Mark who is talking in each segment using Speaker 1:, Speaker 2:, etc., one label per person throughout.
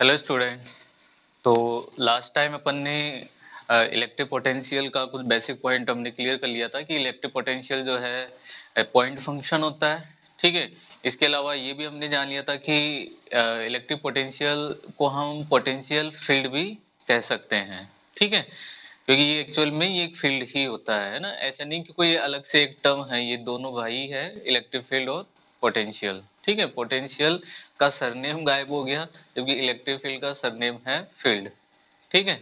Speaker 1: Hello students. तो last time अपन ने electric potential का कुछ बेसिक पॉइंट हमने क्लियर कर लिया था कि इलेक्ट्रिक पोटेंशियल जो है पॉइंट फंक्शन होता है। ठीक है। इसके अलावा ये भी हमने जान लिया था कि इलेक्ट्रिक पोटेंशियल को हम पोटेंशियल फील्ड भी कह सकते हैं। ठीक है, क्योंकि ये एक्चुअल में ये एक फील्ड ही होता है ना, ऐसा नहीं कि कोई अलग से एक टर्म है, ये दोनों भाई है, इलेक्ट्रिक फील्ड और पोटेंशियल। ठीक है, पोटेंशियल का सरनेम गायब हो गया जबकि इलेक्ट्रिक फील्ड का सरनेम है फील्ड। ठीक है,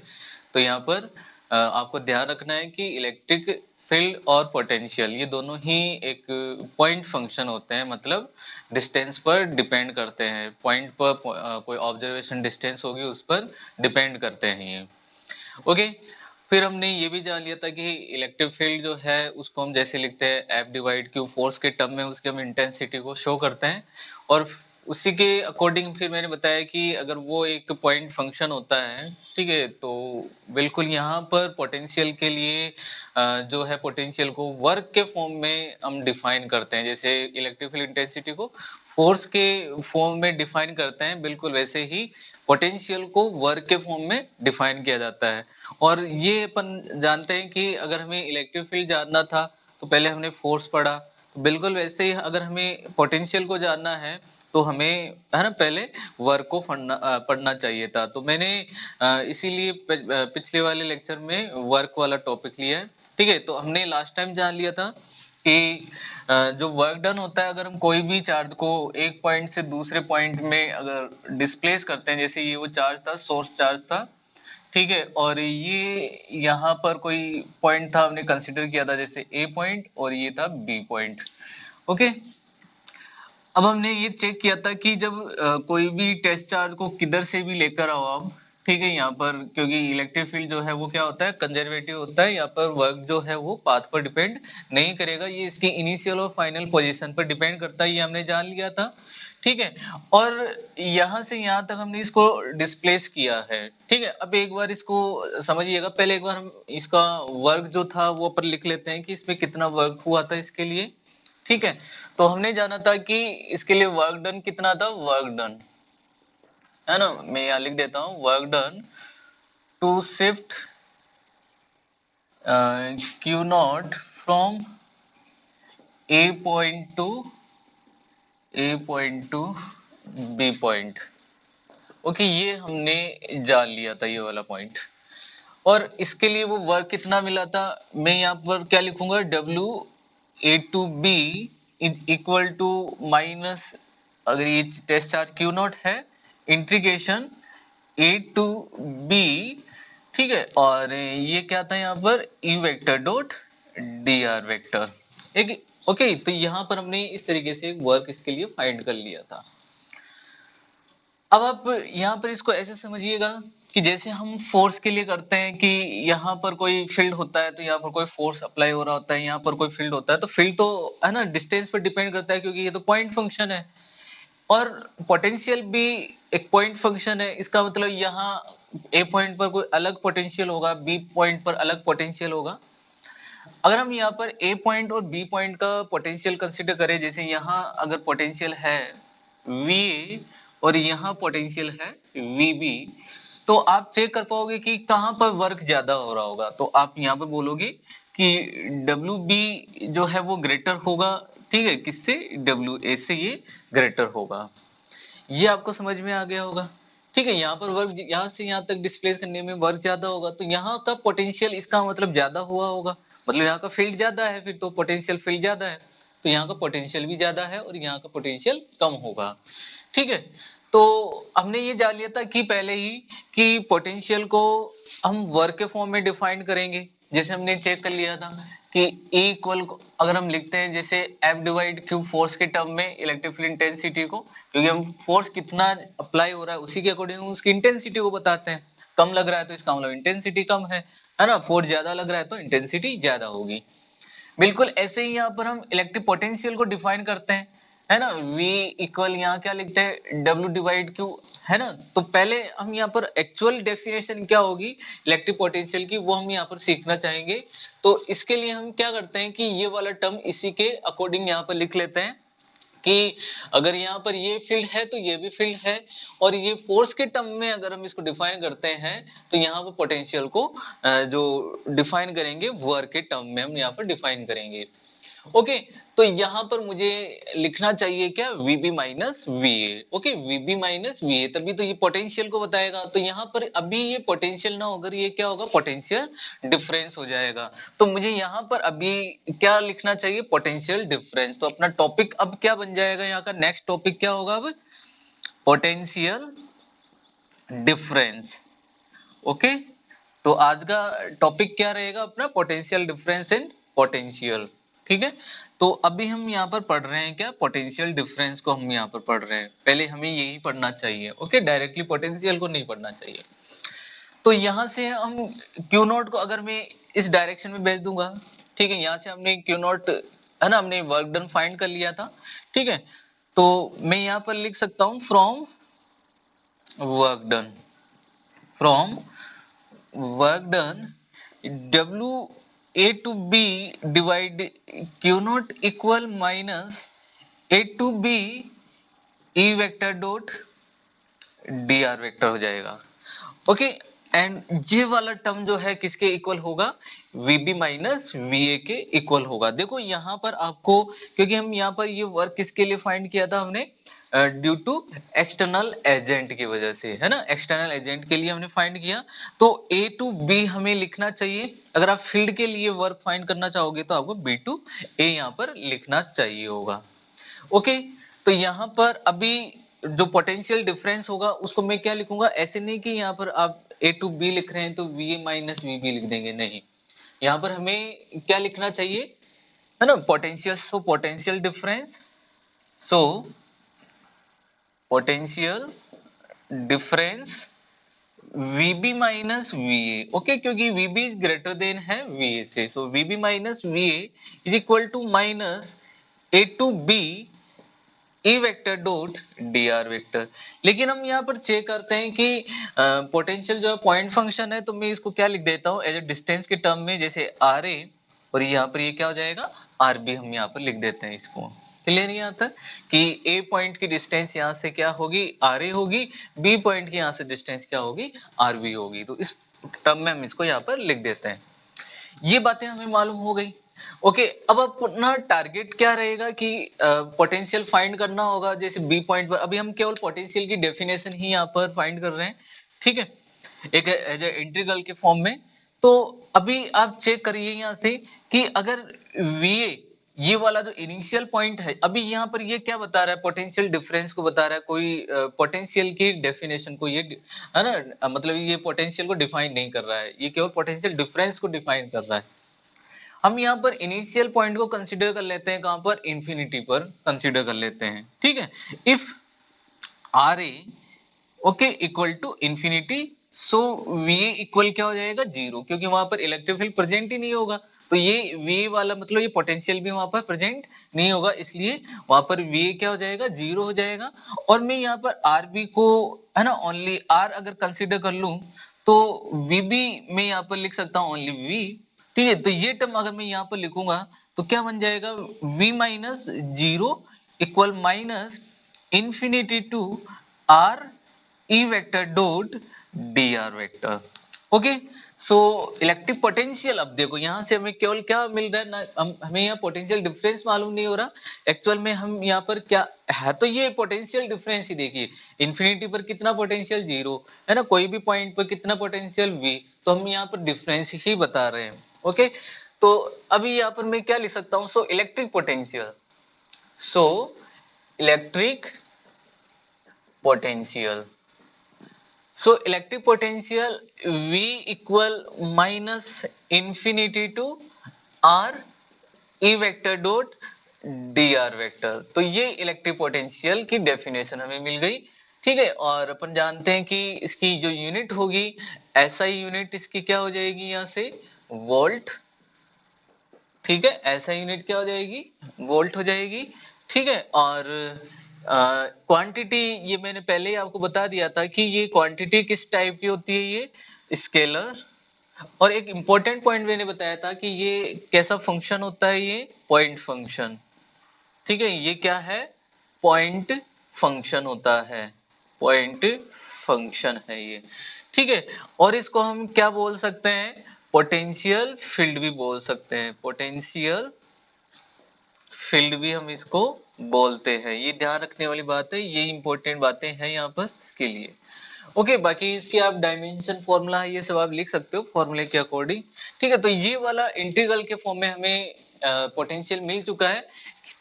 Speaker 1: तो यहाँ पर आपको ध्यान रखना है कि इलेक्ट्रिक फील्ड और पोटेंशियल ये दोनों ही एक पॉइंट फंक्शन होते हैं, मतलब डिस्टेंस पर डिपेंड करते हैं। पॉइंट पर कोई ऑब्जर्वेशन डिस्टेंस होगी उस पर डिपेंड करते हैं ये। ओके, फिर हमने ये भी जान लिया था कि इलेक्ट्रिक फील्ड जो है उसको हम जैसे लिखते हैं F डिवाइड Q, फोर्स के टर्म में उसके हम इंटेंसिटी को शो करते हैं। और उसी के अकॉर्डिंग फिर मैंने बताया कि अगर वो एक पॉइंट फंक्शन होता है, ठीक है, तो बिल्कुल यहाँ पर पोटेंशियल के लिए जो है पोटेंशियल को वर्क के फॉर्म में हम डिफाइन करते हैं। जैसे इलेक्ट्रिक फील्ड इंटेंसिटी को फोर्स के फॉर्म में डिफाइन करते हैं, बिल्कुल वैसे ही पोटेंशियल को वर्क के फॉर्म में डिफाइन किया जाता है। और ये अपन जानते हैं कि अगर हमें इलेक्ट्रिक फील्ड जानना था तो पहले हमने फोर्स पढ़ा, तो बिल्कुल वैसे ही अगर हमें पोटेंशियल को जानना है तो हमें है ना पहले वर्क को पढ़ना चाहिए था। तो मैंने इसीलिए पिछले वाले लेक्चर में वर्क वाला टॉपिक लिया है। ठीक है, तो हमने लास्ट टाइम जान लिया था कि जो वर्क डन होता है अगर हम कोई भी चार्ज को एक पॉइंट से दूसरे पॉइंट में अगर डिस्प्लेस करते हैं, जैसे ये वो चार्ज था, सोर्स चार्ज था। ठीक है, और ये यहाँ पर कोई पॉइंट था हमने कंसीडर किया था, जैसे ए पॉइंट और ये था बी पॉइंट। ओके, अब हमने ये चेक किया था कि जब कोई भी टेस्ट चार्ज को किधर से भी लेकर आओ आप, ठीक है, यहाँ पर क्योंकि इलेक्ट्रिक फील्ड जो है वो क्या होता है, कंजर्वेटिव होता है। यहाँ पर वर्क जो है वो पाथ पर डिपेंड नहीं करेगा, ये इसकी इनिशियल और फाइनल पोजीशन पर डिपेंड करता है, ये हमने जान लिया था। ठीक है, और यहाँ से यहाँ तक हमने इसको डिस्प्लेस किया है। ठीक है, अब एक बार इसको समझिएगा, पहले एक बार हम इसका वर्क जो था वो पर लिख लेते हैं कि इसमें कितना वर्क हुआ था इसके लिए। ठीक है, तो हमने जाना था कि इसके लिए वर्क डन कितना था, वर्क डन है ना, मैं यहाँ लिख देता हूँ, work done to shift Q naught from A point to B point. Okay, ये हमने जान लिया था ये वाला पॉइंट। और इसके लिए वो वर्क कितना मिला था, मैं यहाँ पर क्या लिखूंगा, W A to B is equal to minus, अगर ये टेस्ट चार्ज क्यू नॉट है, इंटीग्रेशन ए टू बी। ठीक है, और ये क्या था यहाँ पर, E vector dot D R vector. एक ओके, तो यहाँ पर हमने इस तरीके से वर्क इसके लिए फाइंड कर लिया था। अब आप यहाँ पर इसको ऐसे समझिएगा कि जैसे हम फोर्स के लिए करते हैं कि यहाँ पर कोई फील्ड होता है तो यहाँ पर कोई फोर्स अप्लाई हो रहा होता है, यहाँ पर कोई फील्ड होता है तो फील्ड तो है ना डिस्टेंस पर डिपेंड करता है, क्योंकि ये तो पॉइंट फंक्शन है। और पोटेंशियल भी एक पॉइंट फंक्शन है, इसका मतलब यहाँ ए पॉइंट पर कोई अलग पोटेंशियल होगा, बी पॉइंट पर अलग पोटेंशियल होगा। अगर हम यहाँ पर ए पॉइंट और बी पॉइंट का पोटेंशियल कंसिडर करें, जैसे यहाँ अगर पोटेंशियल है वी और यहाँ पोटेंशियल है वी बी, तो आप चेक कर पाओगे कि कहाँ पर वर्क ज्यादा हो रहा होगा। तो आप यहाँ पर बोलोगे कि डब्ल्यू बी जो है वो ग्रेटर होगा, ठीक है, किससे, डब्ल्यू ए से ये ग्रेटर होगा। ये आपको समझ में आ गया होगा। ठीक है, यहाँ पर वर्क यहाँ से यहाँ तक डिस्प्लेस करने में वर्क ज्यादा होगा, तो यहाँ का पोटेंशियल इसका मतलब ज्यादा हुआ होगा, मतलब यहाँ का फील्ड ज्यादा है, फिर तो पोटेंशियल फील्ड ज्यादा है, तो यहाँ का पोटेंशियल भी ज्यादा है और यहाँ का पोटेंशियल कम होगा। ठीक है, तो हमने ये जान लिया था कि पहले ही कि पोटेंशियल को हम वर्क के फॉर्म में डिफाइन करेंगे। जैसे हमने चेक कर लिया था कि E इक्वल अगर हम लिखते हैं जैसे F डिवाइड Q, फोर्स के टर्म में इलेक्ट्रिक फील्ड इंटेंसिटी को, क्योंकि हम फोर्स कितना अप्लाई हो रहा है उसी के अकॉर्डिंग हम उसकी इंटेंसिटी को बताते हैं। कम लग रहा है तो इसका मतलब इंटेंसिटी कम है ना, फोर्स ज्यादा लग रहा है तो इंटेंसिटी ज्यादा होगी। बिल्कुल ऐसे ही यहाँ पर हम इलेक्ट्रिक पोटेंशियल को डिफाइन करते हैं, है ना, V इक्वल यहाँ क्या लिखते हैं, W डिवाइड Q, है ना। तो पहले हम यहाँ पर एक्चुअल डेफिनेशन क्या होगी इलेक्ट्रिक पोटेंशियल की वो हम यहाँ पर सीखना चाहेंगे। तो इसके लिए हम क्या करते हैं कि ये वाला टर्म इसी के अकॉर्डिंग यहाँ पर लिख लेते हैं कि अगर यहाँ पर ये फील्ड है तो ये भी फील्ड है, और ये फोर्स के टर्म में अगर हम इसको डिफाइन करते हैं तो यहाँ पर पोटेंशियल को जो डिफाइन करेंगे वर्क के टर्म में हम यहाँ पर डिफाइन करेंगे। ओके, तो यहाँ पर मुझे लिखना चाहिए क्या, VB minus VA। Okay, VB minus VA, तभी तो ये पोटेंशियल को बताएगा। तो यहाँ पर अभी ये पोटेंशियल ना होकर ये क्या होगा, पोटेंशियल डिफरेंस हो जाएगा। तो मुझे यहाँ पर अभी क्या लिखना चाहिए, पोटेंशियल डिफरेंस। तो अपना टॉपिक अब क्या बन जाएगा, यहाँ का नेक्स्ट टॉपिक क्या होगा अब, पोटेंशियल डिफरेंस। ओके, तो आज का टॉपिक क्या रहेगा अपना, पोटेंशियल डिफरेंस इन पोटेंशियल। ठीक है, तो अभी हम यहाँ पर पढ़ रहे हैं क्या, पोटेंशियल डिफरेंस को हम यहाँ पर पढ़ रहे हैं। पहले हमें यही पढ़ना चाहिए। ओके, डायरेक्टली पोटेंशियल को नहीं पढ़ना चाहिए। तो यहाँ से हम क्यू नॉट को अगर मैं इस डायरेक्शन में भेज दूंगा, ठीक है, यहाँ से हमने क्यू नॉट है ना, हमने वर्क डन फाइंड कर लिया था। ठीक है, तो मैं यहाँ पर लिख सकता हूँ from work done, from work done W A to B divide Q naught equal minus A to B E vector dot dr vector हो जाएगा। ओके, एंड ये वाला टर्म जो है किसके इक्वल होगा, VB माइनस VA के इक्वल होगा। देखो यहाँ पर आपको, क्योंकि हम यहाँ पर ये वर्क किसके लिए फाइंड किया था हमने, ड्यू टू एक्सटर्नल एजेंट की वजह से, है ना, एक्सटर्नल एजेंट के लिए हमने फाइंड किया। तो A टू B हमें लिखना चाहिए। अगर आप फील्ड के लिए वर्क फाइंड करना चाहोगे तो आपको B टू A यहाँ पर लिखना चाहिए होगा। ओके, तो यहाँ पर अभी जो पोटेंशियल डिफरेंस होगा उसको मैं क्या लिखूंगा, ऐसे नहीं कि यहाँ पर आप A टू B लिख रहे हैं तो VA माइनस VB लिख देंगे, नहीं, यहाँ पर हमें क्या लिखना चाहिए, है ना, potential. So potential difference, so potential difference VB minus VA। Okay, क्योंकि VB इज ग्रेटर देन है VA से, so VB minus VA is equal to minus A to B E vector dot dr vector. लेकिन हम यहाँ पर check करते हैं कि पोटेंशियल जो है पॉइंट फंक्शन है, तो मैं इसको क्या लिख देता हूँ एज ए डिस्टेंस के टर्म में, जैसे RA, और यहाँ पर ये क्या हो जाएगा RB, हम यहाँ पर लिख देते हैं इसको। क्लियर यहाँ तक कि A पॉइंट की डिस्टेंस यहाँ से क्या होगी, RA होगी, B पॉइंट की यहाँ से डिस्टेंस क्या होगी, RB होगी। तो इस टर्म में हम इसको यहाँ पर लिख देते हैं। ये बातें हमें मालूम हो गई। ओके, अब अपना टारगेट क्या रहेगा कि पोटेंशियल फाइंड करना होगा, जैसे बी पॉइंट पर। अभी हम केवल पोटेंशियल की डेफिनेशन ही यहाँ पर फाइंड कर रहे हैं, ठीक है, एक एज ए इंटीग्रल के फॉर्म में। तो अभी आप चेक करिए यहाँ से कि अगर VA ये वाला जो इनिशियल पॉइंट है, अभी यहाँ पर ये क्या बता रहा है, पोटेंशियल डिफरेंस को बता रहा है, कोई पोटेंशियल की डेफिनेशन को, ये है ना, मतलब ये पोटेंशियल को डिफाइन नहीं कर रहा है, ये केवल पोटेंशियल डिफरेंस को डिफाइन कर रहा है। हम यहाँ पर इनिशियल पॉइंट को कंसीडर कर लेते हैं, कहां पर, इंफिनिटी पर कंसीडर कर लेते हैं। ठीक है, if RA okay equal to infinity, so VA equal क्या हो जाएगा, जीरो, क्योंकि वहां पर इलेक्ट्रिक फील्ड प्रेजेंट ही नहीं होगा। तो ये VA वाला मतलब ये पोटेंशियल भी वहां पर प्रेजेंट नहीं होगा, इसलिए वहां पर VA क्या हो जाएगा, जीरो हो जाएगा। और मैं यहाँ पर RB को, है ना, ओनली R अगर कंसीडर कर लूं तो VB में यहाँ पर लिख सकता हूँ ओनली V। ठीक है, तो ये टर्म अगर मैं यहाँ पर लिखूंगा तो क्या बन जाएगा, V minus zero equal minus infinity to R E vector dot dr vector. Okay, so electric potential, अब देखो यहाँ से हमें केवल क्या मिल रहा है ना, हमें यहाँ पोटेंशियल डिफरेंस मालूम नहीं हो रहा एक्चुअल में। हम यहाँ पर क्या है, तो ये पोटेंशियल डिफरेंस ही देखिए, इंफिनिटी पर कितना पोटेंशियल, जीरो, है ना, कोई भी पॉइंट पर कितना पोटेंशियल V, तो हम यहाँ पर डिफरेंस ही बता रहे हैं। ओके, तो अभी यहाँ पर मैं क्या लिख सकता हूँ, सो electric potential, so electric potential, so electric potential V equal minus infinity to R E vector dot dr vector. तो ये इलेक्ट्रिक पोटेंशियल की डेफिनेशन हमें मिल गई। ठीक है, और अपन जानते हैं कि इसकी जो यूनिट होगी, SI यूनिट इसकी क्या हो जाएगी, यहाँ से वोल्ट। ठीक है, SI यूनिट क्या हो जाएगी, वोल्ट हो जाएगी। ठीक है, और क्वांटिटी ये मैंने पहले ही आपको बता दिया था कि ये क्वांटिटी किस टाइप की होती है, ये स्केलर। और एक इंपॉर्टेंट पॉइंट मैंने बताया था कि ये कैसा फंक्शन होता है, ये पॉइंट फंक्शन। ठीक है, ये क्या है, पॉइंट फंक्शन होता है, पॉइंट फंक्शन है ये, ठीक है। और इसको हम क्या बोल सकते हैं, पोटेंशियल फील्ड भी बोल सकते हैं, पोटेंशियल फील्ड भी हम इसको बोलते हैं। ये ध्यान रखने वाली बात है, ये इंपॉर्टेंट बातें हैं यहाँ पर इसके लिए। ओके, बाकी इसकी आप डायमेंशन फॉर्मूला है ये सब आप लिख सकते हो फॉर्मूले के अकॉर्डिंग, ठीक है। तो ये वाला इंटीग्रल के फॉर्म में हमें पोटेंशियल मिल चुका है,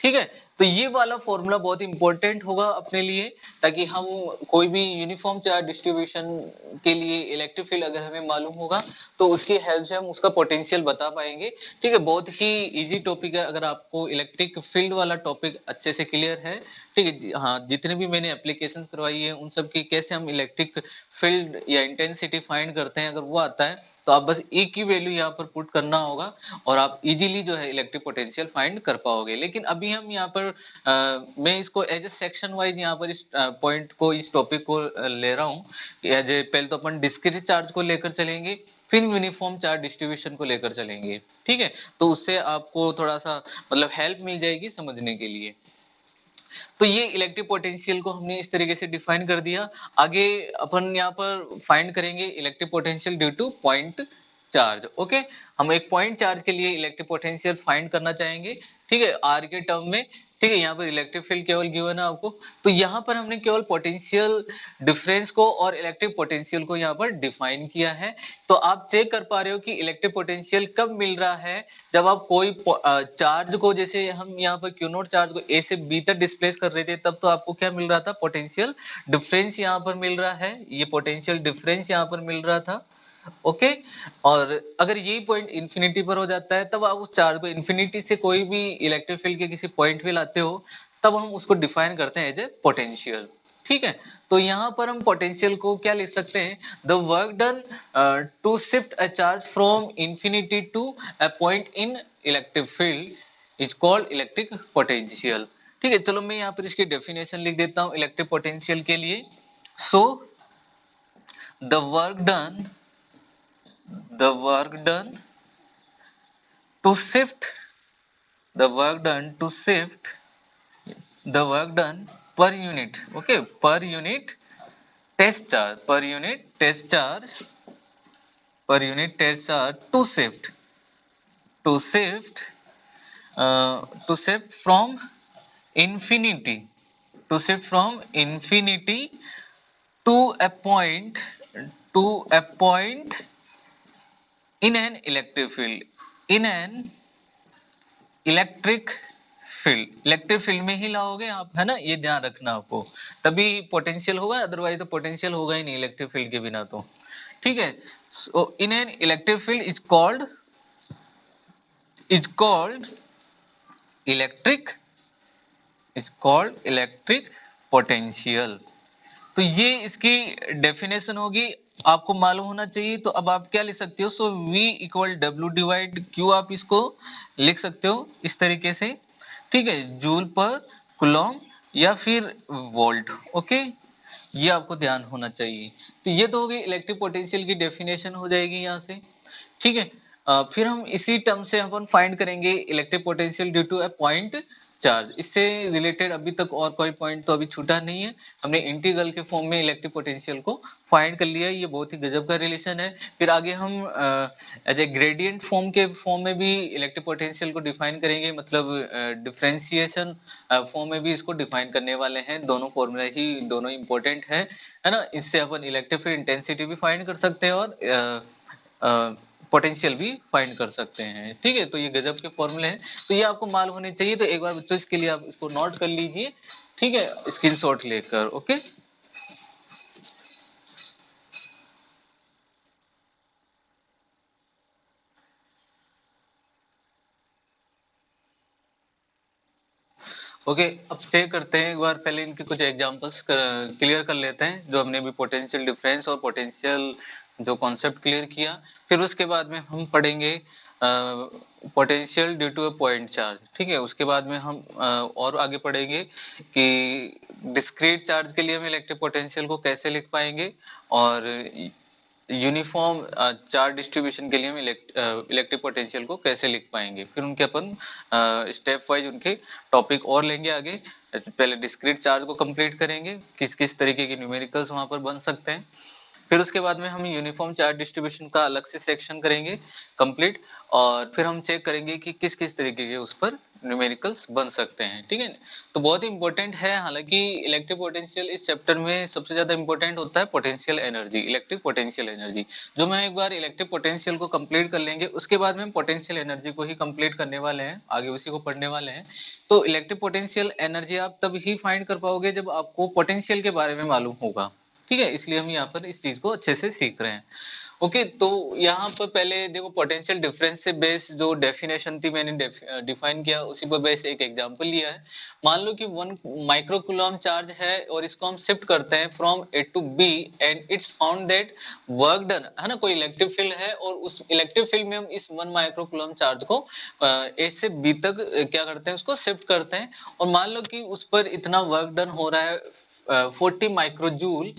Speaker 1: ठीक है। तो ये वाला फॉर्मूला बहुत इंपॉर्टेंट होगा अपने लिए, ताकि हम कोई भी यूनिफॉर्म चार्ज डिस्ट्रीब्यूशन के लिए इलेक्ट्रिक फील्ड अगर हमें मालूम होगा तो उसकी हेल्प से हम उसका पोटेंशियल बता पाएंगे, ठीक है। बहुत ही इजी टॉपिक है, अगर आपको इलेक्ट्रिक फील्ड वाला टॉपिक अच्छे से क्लियर है, ठीक है। हाँ, जितने भी मैंने एप्लीकेशंस करवाई है उन सब की कैसे हम इलेक्ट्रिक फील्ड या इंटेंसिटी फाइंड करते हैं, अगर वो आता है तो आप बस E की वैल्यू यहाँ पर पुट करना होगा और आप इजीली जो है इलेक्ट्रिक पोटेंशियल फाइंड कर पाओगे। लेकिन अभी हम यहाँ पर मैं इसको एज ए सेक्शन वाइज यहाँ पर इस पॉइंट को, इस टॉपिक को ले रहा हूँ। एज ए पहले तो अपन डिस्क्रीट चार्ज को लेकर चलेंगे, फिर यूनिफॉर्म चार्ज डिस्ट्रीब्यूशन को लेकर चलेंगे, ठीक है। तो उससे आपको थोड़ा सा मतलब हेल्प मिल जाएगी समझने के लिए। तो ये इलेक्ट्रिक पोटेंशियल को हमने इस तरीके से डिफाइन कर दिया। आगे अपन यहाँ पर फाइंड करेंगे electric potential due two point charge. Okay, हम एक पॉइंट चार्ज के लिए इलेक्ट्रिक पोटेंशियल फाइंड करना चाहेंगे, ठीक है, आर के टर्म में, ठीक है। यहाँ पर इलेक्ट्रिक फील्ड केवल गिवन है आपको, तो यहाँ पर हमने केवल पोटेंशियल डिफरेंस को और इलेक्ट्रिक पोटेंशियल को यहाँ पर डिफाइन किया है। तो आप चेक कर पा रहे हो कि इलेक्ट्रिक पोटेंशियल कब मिल रहा है, जब आप कोई चार्ज को, जैसे हम यहाँ पर क्यू नॉट चार्ज को ए से बी तक डिस्प्लेस कर रहे थे, तब तो आपको क्या मिल रहा था, पोटेंशियल डिफरेंस यहाँ पर मिल रहा है, ये पोटेंशियल डिफरेंस यहाँ पर मिल रहा था। ओके, और अगर यही पॉइंट इंफिनिटी पर हो जाता है, तब आप उस चार्ज को इंफिनिटी से कोई भी इलेक्ट्रिक फील्ड के किसी पॉइंट पे लाते हो, तब हम उसको डिफाइन करते हैं एज ए पोटेंशियल, ठीक है। तो यहाँ पर हम पोटेंशियल को क्या लिख सकते हैं, the work done to shift a charge from infinity to a point in electric field is called electric potential, ठीक है। चलो मैं यहाँ पर इसकी डेफिनेशन लिख देता हूँ इलेक्ट्रिक पोटेंशियल के लिए। So the work done, the work done to shift, the work done to shift, the work done per unit, okay, per unit test charge, per unit test charge, per unit test charge to shift, to shift, to shift from infinity, to shift from infinity to a point, to a point in an electric field, in an electric field, electric field में ही लाओगे आप, है ना, ये ध्यान रखना आपको, तभी पोटेंशियल होगा, अदरवाइज तो पोटेंशियल होगा ही नहीं इलेक्ट्रिक फील्ड के बिना तो, ठीक है। So in an electric field is called electric, is called electric potential. तो ये इसकी डेफिनेशन होगी, आपको मालूम होना चाहिए। तो अब आप क्या लिख सकते हो, सो V equal W divide Q, आप इसको लिख सकते हो इस तरीके से, ठीक है, जूल पर कूलम या फिर वोल्ट। ओके, ये आपको ध्यान होना चाहिए। तो ये तो होगी इलेक्ट्रिक पोटेंशियल की डेफिनेशन हो जाएगी यहाँ से, ठीक है। फिर हम इसी टर्म से अपन फाइंड करेंगे electric potential due to a point charge. इससे रिलेटेड अभी तक और कोई पॉइंट तो अभी छूटा नहीं है, हमने इंटीग्रल के फॉर्म में इलेक्ट्रिक पोटेंशियल को फाइंड कर लिया है, ये बहुत ही गजब का रिलेशन है। फिर आगे हम एज ए ग्रेडियंट फॉर्म के फॉर्म में भी इलेक्ट्रिक पोटेंशियल को डिफाइन करेंगे, मतलब डिफरेंशिएशन फॉर्म में भी इसको डिफाइन करने वाले हैं। दोनों फॉर्मूला ही दोनों इंपॉर्टेंट है ना, इससे अपन इलेक्ट्रिक फील्ड इंटेंसिटी भी फाइंड कर सकते हैं और पोटेंशियल भी फाइंड कर सकते हैं, ठीक है। तो ये गजब के फॉर्मूले हैं, तो ये आपको मालूम होने चाहिए। तो एक बार बच्चों इसके लिए आप इसको नोट कर लीजिए, ठीक है, स्क्रीनशॉट लेकर। ओके, ओके, अब चेक करते हैं एक बार, पहले इनके कुछ एग्जांपल्स क्लियर कर लेते हैं, जो हमने भी पोटेंशियल डिफरेंस और पोटेंशियल जो कॉन्सेप्ट क्लियर किया। फिर उसके बाद में हम पढ़ेंगे potential due to a point charge, ठीक है। उसके बाद में हम और आगे पढ़ेंगे कि डिस्क्रीट चार्ज के लिए हम इलेक्ट्रिक पोटेंशियल को कैसे लिख पाएंगे, और यूनिफॉर्म चार्ज डिस्ट्रीब्यूशन के लिए हम इलेक्ट्रिक पोटेंशियल को कैसे लिख पाएंगे, फिर उनके अपन स्टेप वाइज उनके टॉपिक और लेंगे आगे। पहले डिस्क्रीट चार्ज को कंप्लीट करेंगे, किस किस तरीके के न्यूमेरिकल्स वहां पर बन सकते हैं, फिर उसके बाद में हम यूनिफॉर्म चार्ज डिस्ट्रीब्यूशन का अलग से सेक्शन करेंगे कंप्लीट, और फिर हम चेक करेंगे कि किस किस तरीके के उस पर न्यूमेरिकल्स बन सकते हैं, ठीक है। तो बहुत ही इंपॉर्टेंट है, हालांकि इलेक्ट्रिक पोटेंशियल इस चैप्टर में सबसे ज्यादा इंपॉर्टेंट होता है potential energy, electric potential energy. जो मैं एक बार इलेक्ट्रिक पोटेंशियल को कंप्लीट कर लेंगे, उसके बाद में हम पोटेंशियल एनर्जी को ही कंप्लीट करने वाले हैं, आगे उसी को पढ़ने वाले हैं। तो इलेक्ट्रिक पोटेंशियल एनर्जी आप तब ही फाइंड कर पाओगे जब आपको पोटेंशियल के बारे में मालूम होगा, ठीक है। इसलिए हम यहाँ पर इस चीज को अच्छे से सीख रहे हैं। ओके, तो यहाँ पर पहले देखो पोटेंशियल डिफरेंस से बेस जो डेफिनेशन थी मैंने डिफाइन किया, उसी पर बेस एक एग्जांपल लिया है। मान लो कि 1 माइक्रोकूलम चार्ज है और इसको हम शिफ्ट करते हैं from A to B and it's found that work done, है ना, कोई इलेक्ट्रिक फील्ड है और उस इलेक्ट्रिक फील्ड में हम इस 1 माइक्रोकूलम चार्ज को ए से बी तक क्या करते हैं, उसको शिफ्ट करते हैं, और मान लो कि उस पर इतना वर्क डन हो रहा है 40 माइक्रोजूल।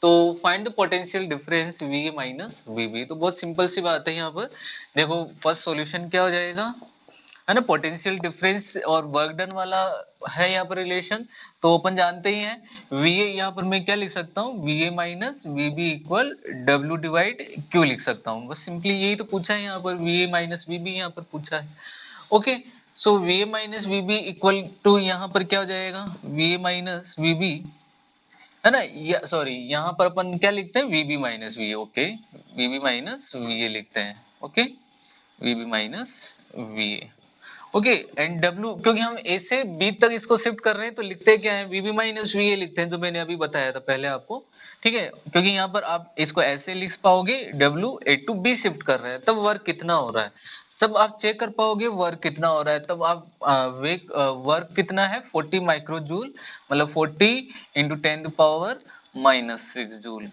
Speaker 1: तो find the potential difference VA minus VB। तो बहुत सिंपल सी बात है, यहाँ पर देखो फर्स्ट सॉल्यूशन क्या हो जाएगा, है ना, पोटेंशियल डिफरेंस और वर्क डन वाला है यहाँ पर रिलेशन, तो अपन जानते ही हैं VA, यहाँ पर मैं क्या लिख सकता हूँ, VA minus VB equal W divide Q लिख सकता हूँ, बस सिंपली यही तो पूछा है यहाँ पर, VA माइनस VB यहाँ पर पूछा है। Okay, so VA minus VB equal to यहाँ पर क्या हो जाएगा, VA माइनस VB, है ना, सॉरी यहाँ पर अपन क्या लिखते हैं, VB minus VA, okay, VB minus VA लिखते हैं, okay, VB minus VA, okay, and W, क्योंकि हम A से B तक इसको शिफ्ट कर रहे हैं तो लिखते क्या है, VB माइनस VA लिखते हैं, जो मैंने अभी बताया था पहले आपको, ठीक है, क्योंकि यहाँ पर आप इसको ऐसे लिख पाओगे, W A to B shift कर रहे हैं तब वर्क कितना हो रहा है, तब आप चेक कर पाओगे वर्क कितना हो रहा है, तब आप वर्क कितना है 40 माइक्रोजूल, मतलब 40 into 10 power -6 joule,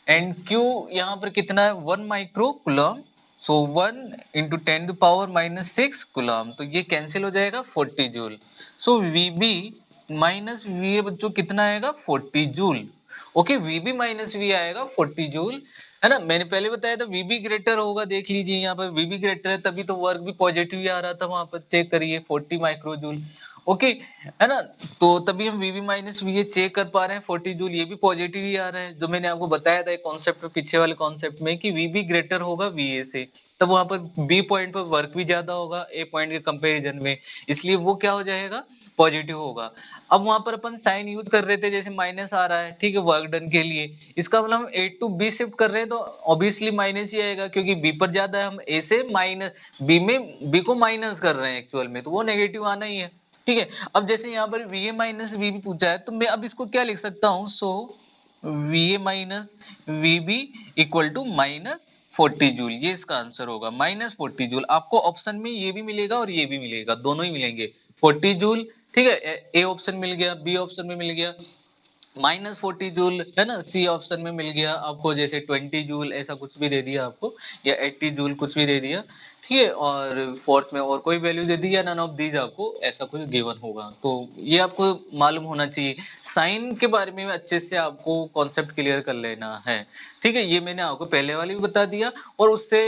Speaker 1: and Q यहाँ पर कितना है 1 माइक्रो कूलम, सो 1 इंटू 10 पावर -6 कूलम, तो ये कैंसिल हो जाएगा 40 जूल। सो VB माइनस VA बच्चों कितना आएगा 40 joule, okay, VB minus V आएगा 40 जूल, है ना, मैंने पहले बताया था VB ग्रेटर होगा, देख लीजिए यहाँ पर VB ग्रेटर है तभी तो वर्क भी पॉजिटिव ही आ रहा था, वहां पर चेक करिए 40 माइक्रोजूल, ओके, है ना, तो तभी हम VB माइनस VA चेक कर पा रहे हैं 40 जूल, ये भी पॉजिटिव ही आ रहा है, जो मैंने आपको बताया था एक कॉन्सेप्ट पीछे वाले कॉन्सेप्ट में कि VB ग्रेटर होगा VA से, तब वहां पर B पॉइंट पर वर्क भी ज्यादा होगा A पॉइंट के कंपैरिजन में, इसलिए वो क्या हो जाएगा, पॉजिटिव होगा। अब वहां पर अपन साइन यूज कर रहे थे, जैसे माइनस आ रहा है, ठीक है, वर्क डन के लिए, इसका मतलब हम A टू B शिफ्ट कर रहे हैं तो ऑब्वियसली माइनस ही आएगा, क्योंकि B पर ज्यादा है, हम A से माइनस B में B को माइनस कर रहे हैं एक्चुअल में, तो वो नेगेटिव आना ही है, ठीक है। अब जैसे यहाँ पर VA माइनस VB पूछा है, तो मैं अब इसको क्या लिख सकता हूँ, so VA minus VB equal to -40 joule, ये इसका आंसर होगा -40 जूल। आपको ऑप्शन में ये भी मिलेगा और ये भी मिलेगा, दोनों ही मिलेंगे 40 जूल, ठीक है, ए ऑप्शन मिल गया, बी ऑप्शन में मिल गया -40 जूल, है ना, सी ऑप्शन में मिल गया आपको, जैसे 20 जूल ऐसा कुछ भी दे दिया आपको, या 80 जूल कुछ भी दे दिया, ठीक है, और फोर्थ में और कोई वैल्यू दे दी या नन ऑफ दीज आपको ऐसा कुछ गिवन होगा, तो ये आपको मालूम होना चाहिए। साइन के बारे में अच्छे से आपको कॉन्सेप्ट क्लियर कर लेना है, ठीक है, ये मैंने आपको पहले वाले भी बता दिया, और उससे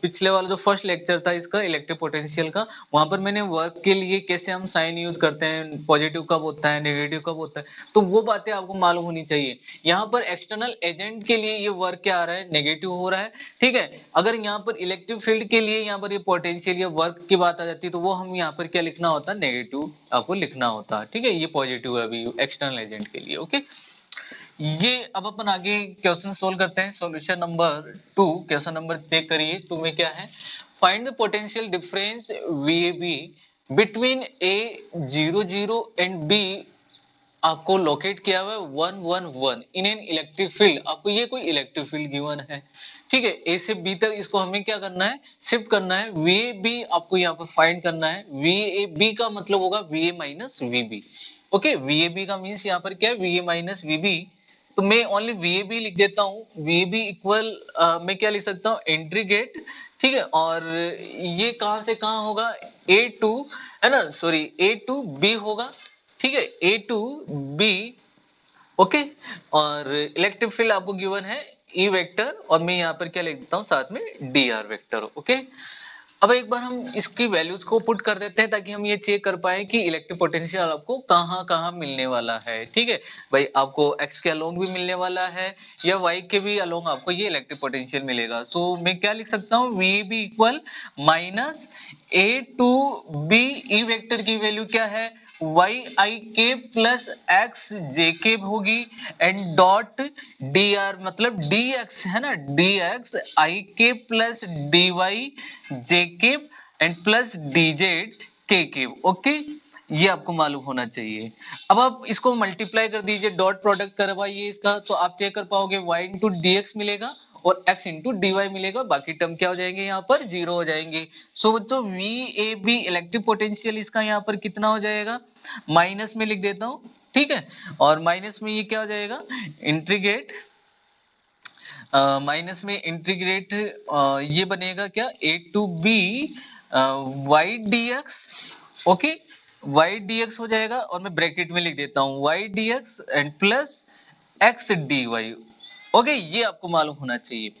Speaker 1: पिछले वाला जो फर्स्ट लेक्चर था इसका इलेक्ट्रिक पोटेंशियल का, वहां पर मैंने वर्क के लिए कैसे हम साइन यूज करते हैं, पॉजिटिव कब होता है नेगेटिव कब होता है, तो वो बातें आपको मालूम होनी चाहिए। यहाँ पर एक्सटर्नल एजेंट के लिए ये वर्क क्या आ रहा है, नेगेटिव हो रहा है, ठीक है, अगर यहाँ पर इलेक्ट्रिक फील्ड के लिए यहाँ पर ये पोटेंशियल या वर्क की बात आ जाती है, तो वो हम यहाँ पर क्या लिखना होता है, नेगेटिव आपको लिखना होता है, ठीक है, ये पॉजिटिव है अभी एक्सटर्नल एजेंट के लिए, ओके। ये अब अपन आगे क्वेश्चन सोल्व करते हैं, solution number 2, question number check करिए 2 में क्या है, find the potential difference VAB between A00 and B आपको लोकेट किया हुआ है 111 इन एन इलेक्ट्रिक फील्ड, आपको ये कोई इलेक्ट्रिक फील्ड गिवन है, ठीक है, ए से बी तक इसको हमें क्या करना है, शिफ्ट करना है, VAB आपको यहाँ पर फाइंड करना है, VAB का मतलब होगा VA minus VB, okay, VAB का मीन्स यहाँ पर क्या है, VA माइनस VB, तो मैं ओनली VAB लिख देता हूँ, VAB इक्वल मैं क्या लिख सकता हूँ, एंट्री गेट, ठीक है, और ये कहां से कहां होगा, A2, है ना, सॉरी A2B होगा, ठीक है, A टू B, ओके, और इलेक्ट्रिक फील्ड आपको गिवन है ई वेक्टर और मैं यहाँ पर क्या लिख देता हूँ साथ में डी आर वेक्टर। ओके, अब एक बार हम इसकी वैल्यूज को पुट कर देते हैं ताकि हम ये चेक कर पाए कि इलेक्ट्रिक पोटेंशियल आपको कहाँ कहाँ मिलने वाला है। ठीक है भाई, आपको x के अलोंग भी मिलने वाला है या y के भी अलोंग आपको ये इलेक्ट्रिक पोटेंशियल मिलेगा। सो मैं क्या लिख सकता हूँ, VAB equal minus A to B, E vector की वैल्यू क्या है, y I k plus x j k होगी एंड डॉट dr मतलब dx है ना, dx I k plus dy j k and plus dz k k। Okay, ये आपको मालूम होना चाहिए। अब आप इसको मल्टीप्लाई कर दीजिए, डॉट प्रोडक्ट करवाइए इसका, तो आप चेक कर पाओगे y इंटू dx मिलेगा और x इंटू dy मिलेगा, बाकी टर्म क्या हो जाएंगे यहाँ पर जीरो हो जाएंगे। सो बच्चों VAB इलेक्ट्रिक पोटेंशियल इसका यहाँ पर कितना हो जाएगा, माइनस में लिख देता हूं। ठीक है, और माइनस में ये क्या हो जाएगा, इंटीग्रेट माइनस में इंटीग्रेट ये बनेगा क्या, A to B y dx। Okay, y dx हो जाएगा और मैं ब्रैकेट में लिख देता हूं y dx and plus x dy। Okay, ये आपको मालूम होना चाहिए।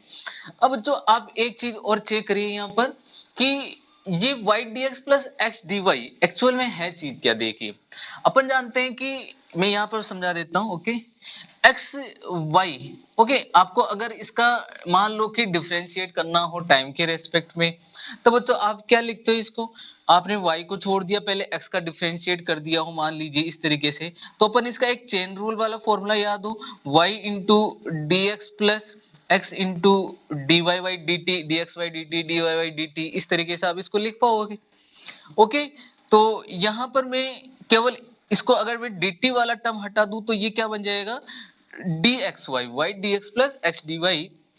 Speaker 1: अब जो आप एक चीज और चेक करिए यहाँ पर कि ये y dx plus x dy actual में है चीज क्या। देखिए अपन जानते हैं कि मैं यहाँ पर समझा देता हूं। ओके, एक्स वाई, ओके, आपको अगर इसका मान लो कि डिफरेंशिएट करना हो टाइम के रेस्पेक्ट में, तो बच्चों आप क्या लिखते हो, इसको आपने y को छोड़ दिया, पहले x का डिफरेंशिएट कर दिया हो मान लीजिए इस तरीके से, तो अपन इसका एक चेन रूल वाला फॉर्मूला याद हो, y into D X plus x into D Y Y D T, D X Y D T, D Y Y D T, इस तरीके से आप इसको लिख पाओगे। ओके, तो यहां पर मैं केवल इसको अगर मैं dt वाला टर्म हटा दूं तो ये क्या बन जाएगा, dxy, y dx plus x dy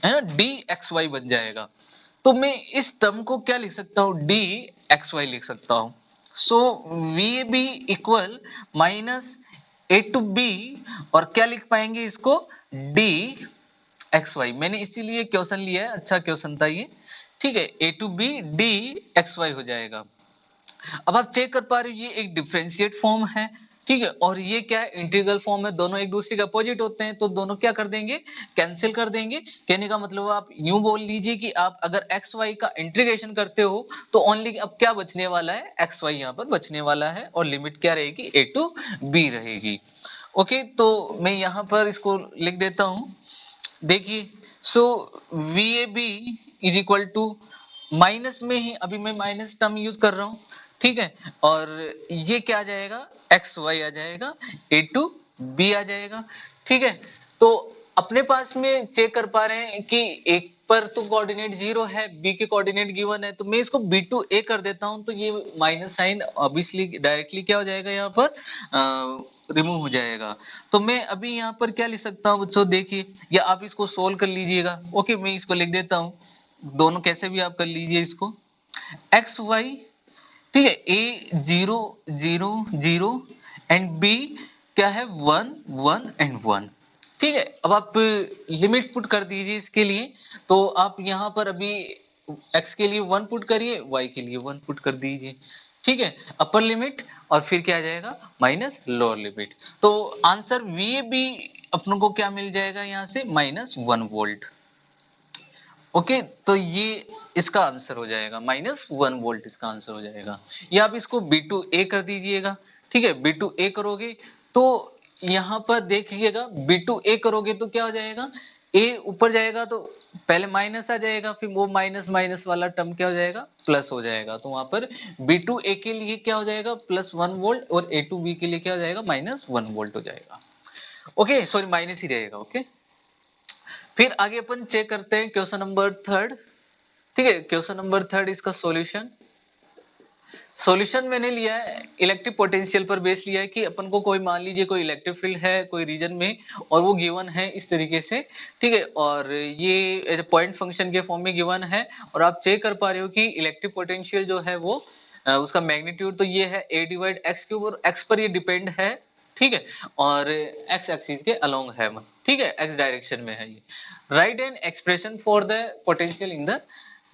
Speaker 1: है ना, dxy बन जाएगा। तो मैं इस टर्म को क्या लिख सकता हूं, dxy लिख सकता हूं। So VAB equal minus A to B और क्या लिख पाएंगे इसको, dxy। मैंने इसीलिए क्वेश्चन लिया है, अच्छा क्वेश्चन था ये। ठीक है, A टू B dxy हो जाएगा। अब आप चेक कर पा रहे हो ये एक डिफरेंशिएट फॉर्म है। ठीक है, और ये क्या है, इंटीग्रल फॉर्म है, दोनों एक दूसरे के अपोजिट होते हैं, तो दोनों क्या कर देंगे, कैंसिल कर देंगे। कहने का मतलब आप यूं बोल लीजिए कि आप अगर एक्स वाई का इंटीग्रेशन करते हो तो ओनली अब क्या बचने वाला है, एक्स वाई यहाँ पर बचने वाला है और लिमिट क्या रहेगी, ए टू बी रहेगी। ओके, तो मैं यहाँ पर इसको लिख देता हूं। देखिए, so VAB is equal to minus में ही अभी मैं माइनस टर्म यूज कर रहा हूं। ठीक है, और ये क्या आ जाएगा, एक्स वाई आ जाएगा, ए टू बी आ जाएगा। ठीक है, तो अपने पास में चेक कर पा रहे हैं कि एक पर तो कोऑर्डिनेट जीरो है, बी के कोऑर्डिनेट गिवन है, तो मैं इसको बी टू ए कर देता हूं, तो ये माइनस साइन ऑब्वियसली डायरेक्टली क्या हो जाएगा, यहाँ पर रिमूव हो जाएगा। तो मैं अभी यहाँ पर क्या लिख सकता हूँ बच्चों, देखिए, या आप इसको सोल्व कर लीजिएगा। ओके, मैं इसको लिख देता हूँ, दोनों कैसे भी आप कर लीजिए इसको, एक्स वाई, ठीक है, A zero zero zero and B क्या है, वन वन एंड वन। ठीक है, अब आप लिमिट पुट कर दीजिए इसके लिए, तो आप यहां पर अभी x के लिए 1 पुट करिए, y के लिए 1 पुट कर दीजिए। ठीक है, अपर लिमिट और फिर क्या आ जाएगा, माइनस लोअर लिमिट। तो आंसर VAB अपन को क्या मिल जाएगा यहाँ से, -1 वोल्ट। ओके, तो ये इसका आंसर हो जाएगा, -1 वोल्ट इसका आंसर हो जाएगा। या आप इसको B2A कर दीजिएगा। ठीक है, B2A करोगे तो यहां पर देख लीजिएगा, B2A करोगे तो क्या हो जाएगा, A ऊपर जाएगा तो पहले माइनस आ जाएगा, फिर वो माइनस माइनस वाला टर्म क्या हो जाएगा, प्लस हो जाएगा। तो वहां पर B2A के लिए क्या हो जाएगा, +1 वोल्ट और A2B के लिए क्या हो जाएगा, -1 वोल्ट हो जाएगा। ओके, सॉरी माइनस ही रहेगा। ओके, फिर आगे अपन चेक करते हैं क्वेश्चन नंबर 3। ठीक है, क्वेश्चन नंबर 3 इसका सॉल्यूशन मैंने लिया है इलेक्ट्रिक पोटेंशियल पर बेस लिया है कि अपन को कोई मान लीजिए कोई इलेक्ट्रिक फील्ड है कोई रीजन में और वो गिवन है इस तरीके से। ठीक है, और ये एज ए पॉइंट फंक्शन के फॉर्म में गिवन है और आप चेक कर पा रहे हो कि इलेक्ट्रिक पोटेंशियल जो है वो उसका मैग्नीट्यूड तो ये है a डिवाइड x क्यूब और x पर ये डिपेंड है। ठीक है, और x एक्सिस के अलोंग है, ठीक है, x डायरेक्शन में है ये। Write an expression for the potential in the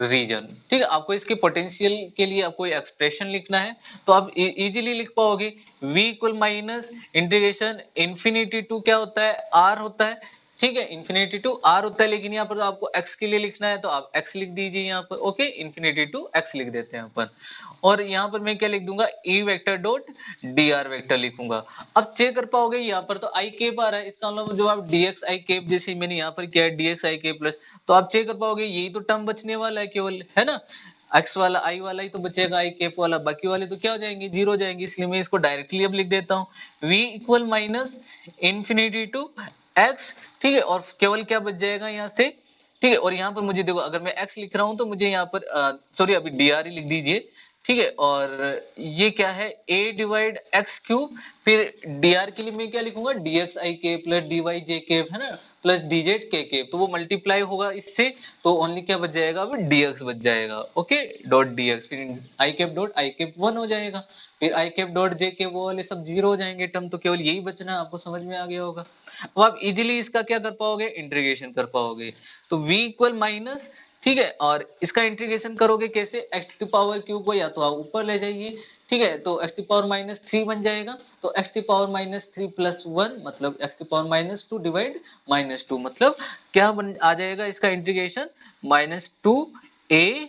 Speaker 1: region. ठीक है, आपको इसके पोटेंशियल के लिए आपको एक्सप्रेशन लिखना है, तो आप इजीली लिख पाओगे v equal minus integration infinity to क्या होता है, r होता है, ठीक है, इन्फिनिटी टू आर होता है, लेकिन यहाँ पर तो आपको x के लिए लिखना है तो आप x लिख दीजिए यहाँ पर। ओके, इन्फिनिटी टू x लिख देते हैं अपन, और यहाँ पर मैं क्या लिख दूंगा, e vector dot dr vector लिखूंगा। अब चेक कर पाओगे यहाँ पर तो i कैप आ रहा है, इसका मतलब जो आप dx i कैप, जैसे मैंने यहाँ पर किया है dx i कैप प्लस, तो आप चेक कर पाओगे यही तो टर्म बचने वाला है केवल, है ना, x वाला i वाला ही तो बचेगा, i कैप वाला, बाकी वाले तो क्या हो जाएंगे, जीरो हो जाएंगे। इसलिए मैं इसको डायरेक्टली अब लिख देता हूँ, v equal minus infinity to x, ठीक है, और केवल क्या बच जाएगा यहाँ से, ठीक है, और यहाँ पर मुझे देखो अगर मैं x लिख रहा हूँ तो मुझे यहाँ पर सॉरी अभी dr ही लिख दीजिए, ठीक है, और ये क्या है a डिवाइड x क्यूब, फिर dr के लिए मैं क्या लिखूंगा, dx i k plus dy j k, है ना, प्लस dz k k, तो वो मल्टीप्लाई होगा इससे, तो ओनली क्या बच जाएगा, अब dx बच जाएगा। ओके, डॉट dx, फिर i cap dot i cap 1 हो जाएगा, फिर i cap dot j k, वो वाले सब जीरो हो जाएंगे टर्म, तो केवल यही बचना है। आपको समझ में आ गया होगा। अब आप इजीली इसका क्या कर पाओगे, इंटीग्रेशन कर पाओगे, तो v इक्वल माइनस, ठीक है, और इसका इंटीग्रेशन करोगे कैसे, x टू पावर क्यूब को या तो आप ऊपर ले जाइए, ठीक है, तो x टू पावर माइनस 3 बन जाएगा, तो x to power minus 3 plus 1 मतलब x to power minus 2 divide minus 2, मतलब क्या बन आ जाएगा इसका integration, minus 2 a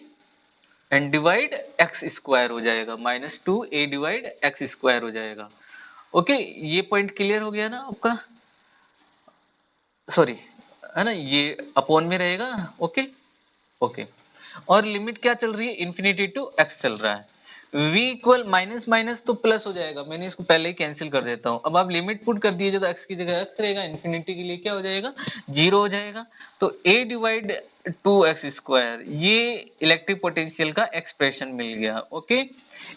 Speaker 1: and divide X square हो जाएगा, minus 2 a divide X square हो जाएगा। ओके, ये पॉइंट क्लियर हो गया ना आपका, सॉरी, है ना, ये अपॉन में रहेगा। ओके ओके, और लिमिट क्या चल रही है, इन्फिनिटी टू x चल रहा है, v इक्वल माइनस माइनस तो प्लस हो जाएगा, मैंने इसको पहले ही कैंसिल कर देता हूं। अब आप लिमिट पुट कर दीजिए तो x की जगह x रहेगा, इन्फिनिटी के लिए क्या हो जाएगा, जीरो हो जाएगा, तो a डिवाइड 2x स्क्वायर, ये इलेक्ट्रिक पोटेंशियल का एक्सप्रेशन मिल गया। ओके,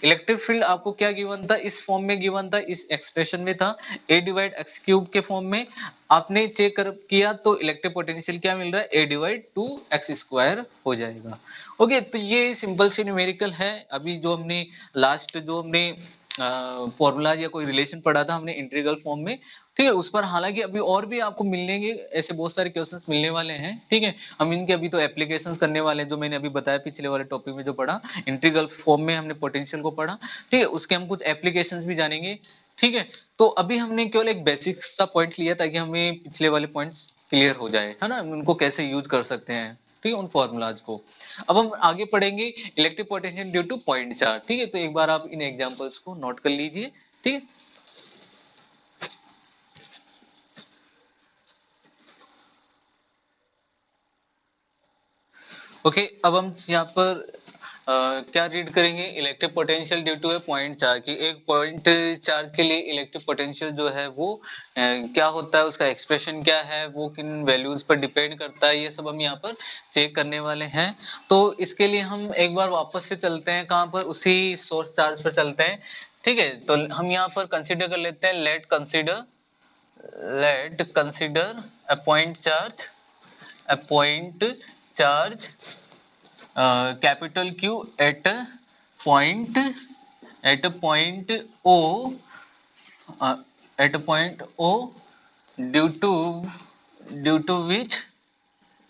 Speaker 1: इलेक्ट्रिक फील्ड आपको क्या गिवन था, इस फॉर्म में गिवन था, इस एक्सप्रेशन में था, a डिवाइड एक्स क्यूब के फॉर्म में, आपने चेक कर किया तो इलेक्ट्रिक पोटेंशियल क्या मिल रहा है, a डिवाइड 2x स्क्वायर हो जाएगा। ओके, तो ये सिंपल सी न्यूमेरिकल है। अभी जो हमने लास्ट जो हमने फॉर्मूला या कोई रिलेशन पढ़ा था हमने इंटीग्रल फॉर्म में, ठीक है, उस पर हालांकि अभी और भी आपको मिलेंगे, ऐसे बहुत सारे क्वेश्चंस मिलने वाले हैं, ठीक है, हम इनके अभी तो एप्लीकेशंस करने वाले हैं, जो मैंने अभी बताया पिछले वाले टॉपिक में जो पढ़ा, इंटीग्रल फॉर्म में हमने पोटेंशियल को पढ़ा, ठीक है, उसके हम कुछ एप्लीकेशंस भी जानेंगे, ठीक है। तो अभी हमने केवल एक बेसिक सा पॉइंट लिया ताकि हमें पिछले वाले पॉइंट्स क्लियर हो जाए, है ना, उनको कैसे यूज कर सकते हैं, ठीक है, उन फॉर्मूलाज को। अब हम आगे पढ़ेंगे electric potential due two point charge, ठीक है, तो एक बार आप इन एग्जांपल्स को नोट कर लीजिए, ठीक है। ओके, अब हम यहाँ पर क्या रीड करेंगे, electric potential due to a point charge, की एक पॉइंट चार्ज के लिए इलेक्ट्रिक पोटेंशियल जो है वो क्या होता है, उसका एक्सप्रेशन क्या है, वो किन वैल्यूज पर डिपेंड करता है, ये सब हम यहाँ पर चेक करने वाले हैं। तो इसके लिए हम एक बार वापस से चलते हैं, कहाँ पर, उसी सोर्स चार्ज पर चलते हैं, ठीक है। तो हम यहाँ पर कंसिडर कर लेते हैं, late consider a point charge, a point charge capital Q at a point O, uh, at a point O, due to due to which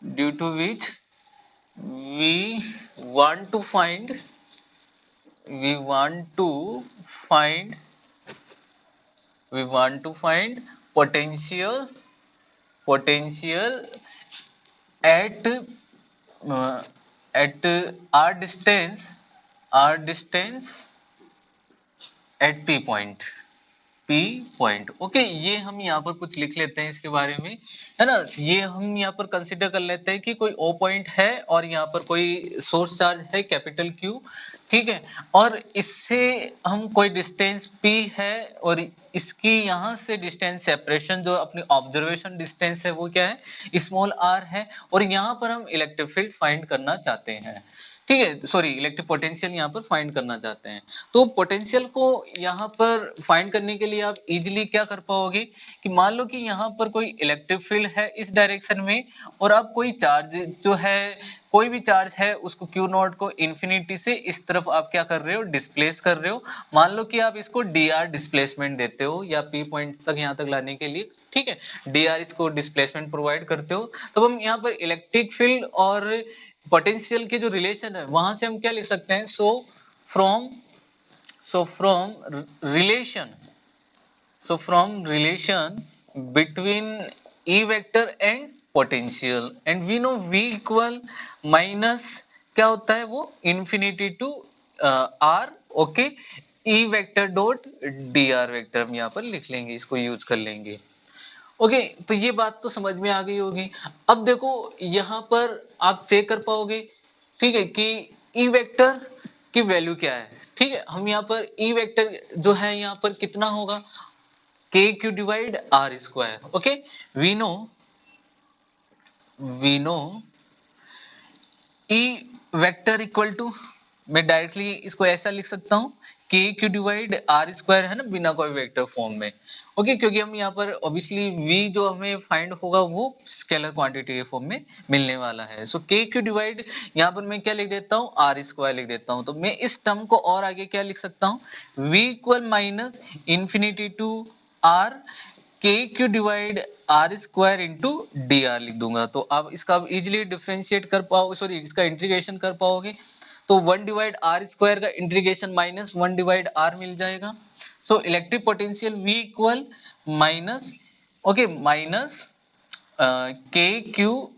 Speaker 1: due to which we want to find we want to find we want to find potential at uh, at r distance at p point, P point. Okay, ये हम यहाँ पर कुछ लिख लेते हैं इसके बारे में, है ना, ये हम यहाँ पर कंसिडर कर लेते हैं कि कोई ओ पॉइंट है और यहाँ पर कोई सोर्स चार्ज है कैपिटल क्यू, ठीक है, और इससे हम कोई डिस्टेंस पी है, और इसकी यहाँ से डिस्टेंस सेपरेशन जो अपनी ऑब्जर्वेशन डिस्टेंस है वो क्या है, स्मॉल आर है, और यहाँ पर हम इलेक्ट्रिक फील्ड फाइंड करना चाहते हैं, ठीक है, सॉरी इलेक्ट्रिक पोटेंशियल यहाँ पर फाइंड करना चाहते हैं। तो पोटेंशियल को यहाँ पर फाइंड करने के लिए आप इजीली क्या कर पाओगे, कि मान लो कि यहाँ पर कोई इलेक्ट्रिक फील्ड है इस डायरेक्शन में, और आप कोई चार्ज जो है, कोई भी चार्ज है उसको क्यू नॉट को इन्फिनिटी से इस तरफ आप क्या कर रहे हो, डिस्प्लेस कर रहे हो। मान लो कि आप इसको डी आर डिस्प्लेसमेंट देते हो, या पी पॉइंट तक यहाँ तक लाने के लिए, ठीक है, डी आर इसको डिस्प्लेसमेंट प्रोवाइड करते हो, तो हम यहाँ पर इलेक्ट्रिक फील्ड और पोटेंशियल के जो रिलेशन है वहां से हम क्या लिख सकते हैं, from from relation between E vector and potential, and we know v equal minus क्या होता है वो infinity to r, okay, E vector dot D R vector हम यहाँ पर लिख लेंगे, इसको यूज कर लेंगे। ओके, तो ये बात तो समझ में आ गई होगी। अब देखो यहाँ पर आप चेक कर पाओगे, ठीक है, कि ई वेक्टर की वैल्यू क्या है। ठीक है, हम यहाँ पर ई वेक्टर जो है यहाँ पर कितना होगा, K Q divide R square. Okay, we know E vector equal to, मैं डायरेक्टली इसको ऐसा लिख सकता हूं, के क्यू डिवाइड आर स्क्वायर है ना, बिना कोई वेक्टर फॉर्म में। ओके, क्योंकि हम यहाँ पर ऑब्वियसली v जो हमें फाइंड होगा वो स्केलर क्वांटिटी के फॉर्म में मिलने वाला है। सो के क्यू डिवाइड यहाँ पर मैं क्या लिख देता हूँ, आर स्क्वायर लिख देता हूँ। तो मैं इस टर्म को और आगे क्या लिख सकता हूँ, v equal minus infinity to R K Q divide R square into D R लिख दूंगा। तो आप इसका इजिली डिफ्रेंशिएट कर पाओगे, सॉरी इसका इंटीग्रेशन कर पाओगे। तो 1 डिवाइड आर स्क्वायर का इंटीग्रेशन माइनस 1 डिवाइड आर मिल जाएगा। So electric potential V equal minus, okay, minus k q,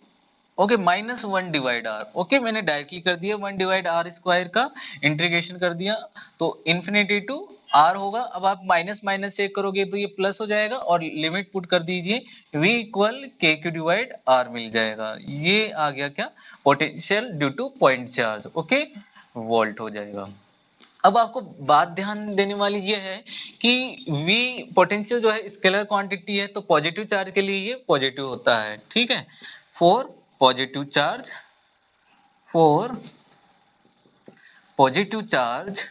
Speaker 1: okay, minus 1 divide R. Okay, मैंने डायरेक्टली कर दिया 1 डिवाइड आर स्क्वायर का इंटीग्रेशन कर दिया, तो इन्फिनिटी टू आर होगा। अब आप माइनस माइनस चेक करोगे तो ये प्लस हो जाएगा, और लिमिट पुट कर दीजिए, v इक्वल के क्यू डिवाइड आर मिल जाएगा। ये आ गया क्या, potential due two point charge, okay, volt हो जाएगा। अब आपको बात ध्यान देने वाली ये है कि v पोटेंशियल जो है स्केलर क्वांटिटी है, तो पॉजिटिव चार्ज के लिए ये पॉजिटिव होता है। ठीक है, for positive charge, for positive charge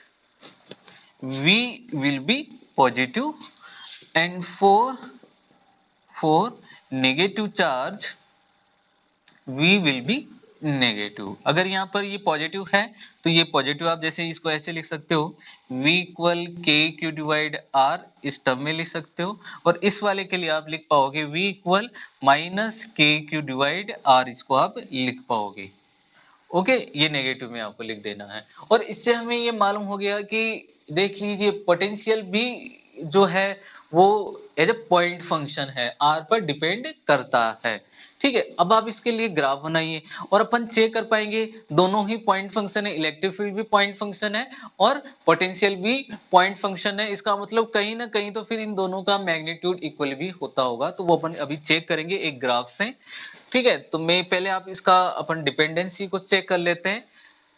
Speaker 1: v will be positive, and for negative charge v will be negative. अगर यहाँ पर ये पॉजिटिव है तो ये पॉजिटिव, आप जैसे इसको ऐसे लिख सकते हो, v इक्वल के क्यू डिवाइड आर, इस टर्म में लिख सकते हो। और इस वाले के लिए आप लिख पाओगे v equal minus k Q divide are, इसको आप लिख पाओगे। ओके, ये नेगेटिव में आपको लिख देना है। और इससे हमें ये मालूम हो गया कि देख लीजिए पोटेंशियल भी जो है वो एज ए पॉइंट फंक्शन है, आर पर डिपेंड करता है। ठीक है, अब आप इसके लिए ग्राफ बनाइए और अपन चेक कर पाएंगे दोनों ही पॉइंट फंक्शन है, इलेक्ट्रिक फील्ड भी पॉइंट फंक्शन है और पोटेंशियल भी पॉइंट फंक्शन है। इसका मतलब कहीं ना कहीं तो फिर इन दोनों का मैग्नीट्यूड इक्वल भी होता होगा, तो वो अपन अभी चेक करेंगे एक ग्राफ से। ठीक है, तो मैं पहले आप इसका अपन डिपेंडेंसी को चेक कर लेते हैं।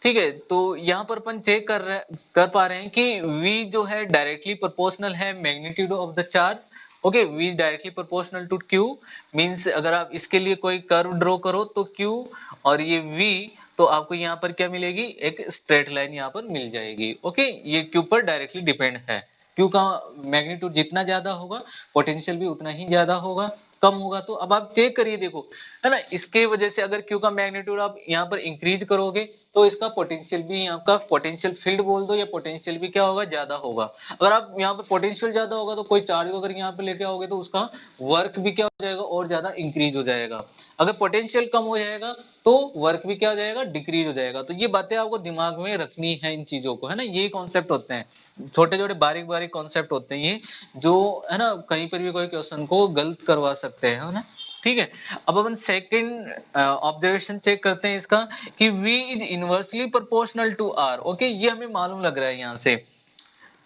Speaker 1: ठीक है, तो यहाँ पर अपन चेक कर पा रहे हैं कि v जो है डायरेक्टली प्रोपोर्शनल है magnitude of the charge. Okay, v directly proportional to q, means अगर आप इसके लिए कोई कर्व ड्रॉ करो तो q और ये v, तो आपको यहाँ पर क्या मिलेगी, एक स्ट्रेट लाइन यहाँ पर मिल जाएगी। ओके, ये q पर डायरेक्टली डिपेंड है। q का मैग्नीट्यूड जितना ज्यादा होगा पोटेंशियल भी उतना ही ज्यादा होगा, कम होगा। तो अब आप चेक करिए, देखो है ना, इसके वजह से अगर Q का मैग्नीट्यूड आप यहाँ पर इंक्रीज करोगे तो इसका पोटेंशियल भी, यहाँ का पोटेंशियल फील्ड बोल दो या पोटेंशियल भी क्या होगा, ज्यादा होगा। अगर आप यहाँ पर पोटेंशियल ज्यादा होगा तो कोई चार्ज अगर यहाँ पे लेके आओगे तो उसका वर्क भी क्या हो जाएगा, और ज्यादा इंक्रीज हो जाएगा। अगर पोटेंशियल कम हो जाएगा तो वर्क भी क्या हो जाएगा, डिक्रीज हो जाएगा। तो ये बातें आपको दिमाग में रखनी है इन चीजों को, है ना, ये कॉन्सेप्ट होते हैं, छोटे छोटे बारीक बारीक कॉन्सेप्ट होते हैं ये, जो है ना कहीं पर भी कोई क्वेश्चन को गलत करवा सकते हैं, है ना। ठीक है, अब अपन सेकंड ऑब्जर्वेशन चेक करते हैं इसका कि v is inversely proportional to r। Okay, ये हमें मालूम लग रहा है यहाँ से।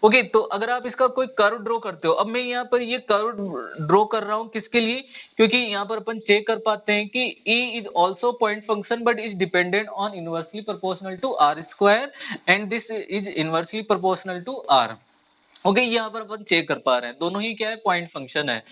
Speaker 1: ओके, तो अगर आप इसका कोई कर्व ड्रॉ करते हो, अब मैं यहाँ पर ये कर्व ड्रॉ कर रहा हूँ किसके लिए, क्योंकि यहाँ पर अपन चेक कर पाते हैं कि e is also point function but is dependent on inversely proportional to r square, and this is inversely proportional to r। Okay, यहाँ पर अपन चेक कर पा रहे हैं दोनों ही क्या है, पॉइंट फंक्शन है।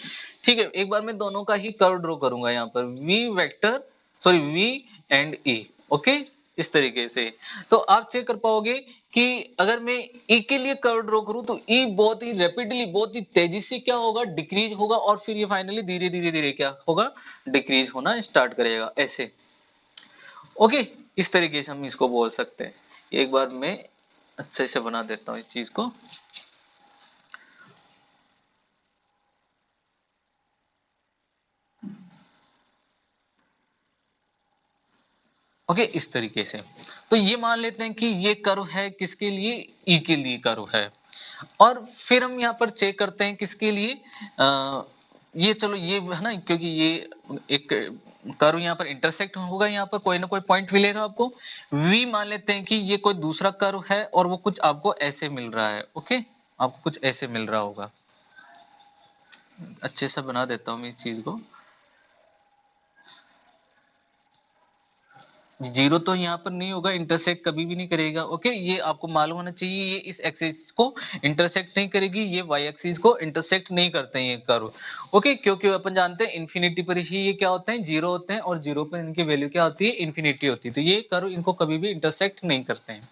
Speaker 1: ठीक है, एक बार मैं दोनों का ही कर्व ड्रॉ करूंगा यहाँ पर, v vector, sorry v and e। Okay, इस तरीके से तो आप चेक कर पाओगे कि अगर मैं e के लिए कर्व ड्रॉ करूं तो e बहुत ही रैपिडली, बहुत ही तेजी से क्या होगा, डिक्रीज होगा, और फिर ये फाइनली धीरे धीरे धीरे क्या होगा, डिक्रीज होना स्टार्ट करेगा ऐसे। ओके, इस तरीके से हम इसको बोल सकते हैं। एक बार मैं अच्छे से बना देता हूँ इस चीज को। ओके, इस तरीके से तो ये मान लेते हैं कि ये कर्व है किसके लिए, ई के लिए कर्व है। और फिर हम यहाँ पर चेक करते हैं किसके लिए, ये चलो ये है ना, क्योंकि ये एक कर्व यहाँ पर इंटरसेक्ट होगा, यहाँ पर कोई ना कोई पॉइंट मिलेगा आपको। वी मान लेते हैं कि ये कोई दूसरा कर्व है और वो कुछ आपको ऐसे मिल रहा है। ओके, आपको कुछ ऐसे मिल रहा होगा। अच्छे से बना देता हूँ मैं इस चीज को। जीरो तो यहाँ पर नहीं होगा, इंटरसेक्ट कभी भी नहीं करेगा। ओके, ये आपको मालूम होना चाहिए, ये इस एक्सिस को इंटरसेक्ट नहीं करेगी, ये वाई एक्सिस को इंटरसेक्ट नहीं करते हैं ये कर्व। ओके, क्योंकि अपन जानते हैं इन्फिनिटी पर ही ये क्या होते हैं, जीरो होते हैं, और जीरो पर इनकी वैल्यू क्या होती है, इन्फिनिटी होती है। तो ये कर्व इनको कभी भी इंटरसेक्ट नहीं करते हैं।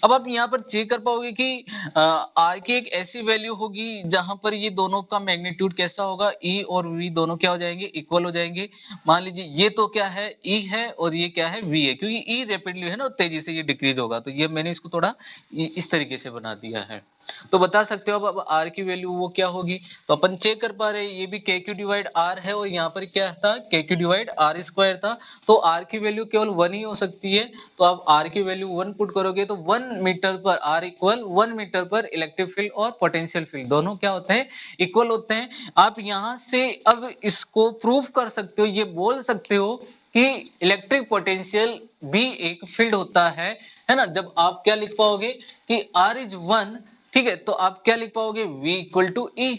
Speaker 1: अब आप यहाँ पर चेक कर पाओगे कि आर की एक ऐसी वैल्यू होगी जहां पर ये दोनों का मैग्नीट्यूड कैसा होगा, ई और वी दोनों क्या हो जाएंगे, इक्वल हो जाएंगे। मान लीजिए ये तो क्या है, ई है, और ये क्या है, वी है, क्योंकि ई रैपिडली है ना, तेजी से ये डिक्रीज होगा, तो ये मैंने इसको थोड़ा इस तरीके से बना दिया है। तो बता सकते हो अब आर की वैल्यू वो क्या होगी। तो अपन चेक कर पा रहे हैं, ये भी के क्यू डिवाइड आर है, और यहाँ पर क्या था, के क्यू डिवाइड आर स्क्वायर था। तो आर की वैल्यू केवल 1 ही हो सकती है। तो आप आर की वैल्यू 1 पुट करोगे तो 1 मीटर पर आर इक्वल 1 मीटर पर इलेक्ट्रिक फील्ड और पोटेंशियल फील्ड दोनों क्या होते हैं, इक्वल होते हैं। आप यहां से अब इसको प्रूव कर सकते हो, ये बोल सकते हो कि इलेक्ट्रिक पोटेंशियल भी एक फील्ड होता है ना। जब आप क्या लिख पाओगे कि R इज 1, ठीक है, तो आप क्या लिख पाओगे, V इक्वल टू E।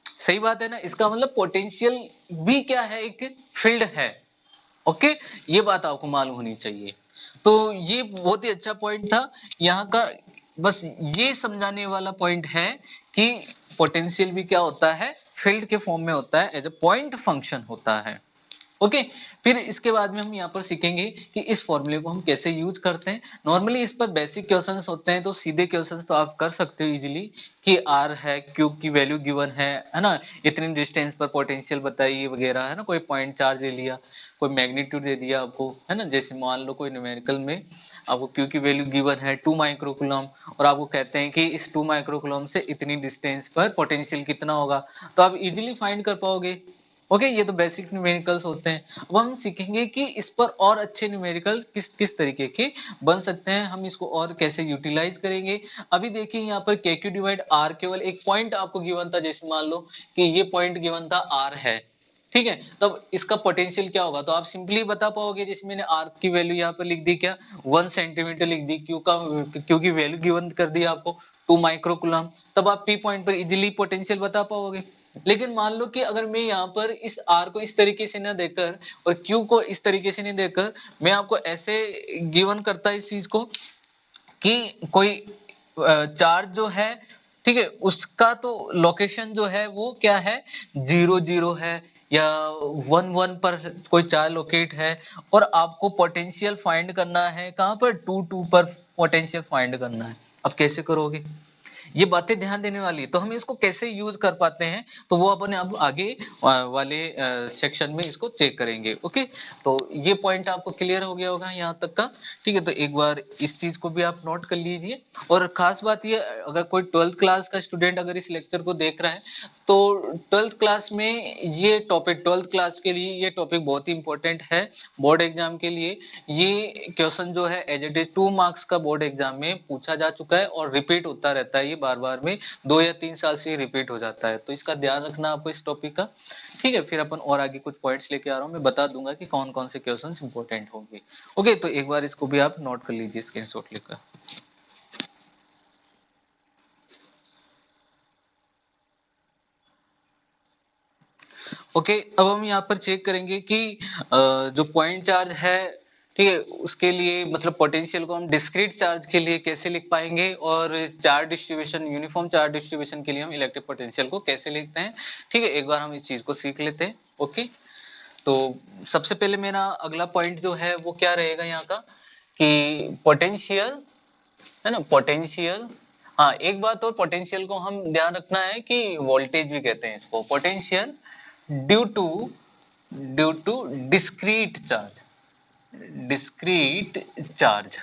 Speaker 1: सही बात है ना, इसका मतलब पोटेंशियल भी क्या है, एक फील्ड है। ओके, ये बात आपको मालूम होनी चाहिए। तो ये बहुत ही अच्छा पॉइंट था यहाँ का। बस ये समझाने वाला पॉइंट है कि पोटेंशियल भी क्या होता है, फील्ड के फॉर्म में होता है, एज ए पॉइंट फंक्शन होता है। ओके, फिर इसके बाद में हम यहाँ पर सीखेंगे कि इस फॉर्मूले को हम कैसे यूज करते हैं। नॉर्मली इस पर बेसिक क्वेश्चंस होते हैं, तो सीधे क्वेश्चंस तो आप कर सकते हो इजीली कि आर है, क्यू की वैल्यू गिवन है ना, इतनी डिस्टेंस पर पोटेंशियल बताइए वगैरह, है ना, कोई पॉइंट चार्ज ले लिया, कोई मैग्नीट्यूड दे दिया आपको, है ना, जैसे मान लो कोई न्यूमेरिकल में आपको क्यू की वैल्यू गिवन है 2 माइक्रोकूलम, और आपको कहते हैं कि इस 2 माइक्रोकूलम से इतनी डिस्टेंस पर पोटेंशियल कितना होगा, तो आप इजीली फाइंड कर पाओगे। ओके, ये तो बेसिक न्यूमेरिकल्स होते हैं। अब हम सीखेंगे कि इस पर और अच्छे न्यूमेरिकल किस किस तरीके के बन सकते हैं, हम इसको और कैसे यूटिलाइज करेंगे। अभी देखिए यहाँ पर के क्यू डिवाइड आर, केवल एक पॉइंट आपको गिवन था, जैसे मान लो कि ये पॉइंट गिवन था आर है, ठीक है, तब इसका पोटेंशियल क्या होगा, तो आप सिंपली बता पाओगे, जैसे मैंने आर की वैल्यू यहाँ पर लिख दी, क्या 1 सेंटीमीटर लिख दी, क्यू की वैल्यू गिवन कर दी आपको 2 माइक्रोकूलम, तब आप पी पॉइंट पर इजीली पोटेंशियल बता पाओगे। लेकिन मान लो कि अगर मैं यहाँ पर इस R को इस तरीके से ना देकर और Q को इस तरीके से नहीं देकर मैं आपको ऐसे गिवन करता इस चीज को कि कोई चार्ज जो है, ठीक है, उसका तो लोकेशन जो है वो क्या है, 0 0 है, या 1 1 पर कोई चार्ज लोकेट है, और आपको पोटेंशियल फाइंड करना है कहां पर, 2 2 पर पोटेंशियल फाइंड करना है। अब कैसे करोगे, ये बातें ध्यान देने वाली है। तो हम इसको कैसे यूज कर पाते हैं, तो वो अपन अब आगे वाले सेक्शन में इसको चेक करेंगे। ओके, तो ये पॉइंट आपको क्लियर हो गया होगा यहाँ तक का, ठीक है। तो एक बार इस चीज को भी आप नोट कर लीजिए। और खास बात ये, अगर कोई 12th क्लास का स्टूडेंट अगर इस लेक्चर को देख रहा है, तो 12th क्लास में ये टॉपिक, 12th क्लास के लिए ये टॉपिक बहुत ही इंपॉर्टेंट है बोर्ड एग्जाम के लिए। ये क्वेश्चन जो है एज इट इज 2 मार्क्स का बोर्ड एग्जाम में पूछा जा चुका है, और रिपीट होता रहता है, ये बार बार में 2 या 3 साल से रिपीट हो जाता है। तो इसका ध्यान रखना आपको इस टॉपिक का, ठीक है। फिर अपन और आगे कुछ पॉइंट्स लेके आ रहा हूँ, मैं बता दूंगा कि कौन कौन से क्वेश्चन इंपॉर्टेंट होंगे। ओके, तो एक बार इसको भी आप नोट कर लीजिए स्क्रीनशॉट लेकर। ओके, अब हम यहाँ पर चेक करेंगे कि जो पॉइंट चार्ज है, ठीक है, उसके लिए मतलब पोटेंशियल को हम डिस्क्रीट चार्ज के लिए कैसे लिख पाएंगे, और charge distribution, uniform charge distribution के लिए हम इलेक्ट्रिक पोटेंशियल को कैसे लिखते हैं, ठीक है। एक बार हम इस चीज को सीख लेते हैं। ओके, तो सबसे पहले मेरा अगला पॉइंट जो है वो क्या रहेगा यहाँ का, कि पोटेंशियल, है ना, पोटेंशियल। हाँ, एक बात और, पोटेंशियल को हम ध्यान रखना है कि वोल्टेज भी कहते हैं इसको, potential due to discrete charge, discrete charge.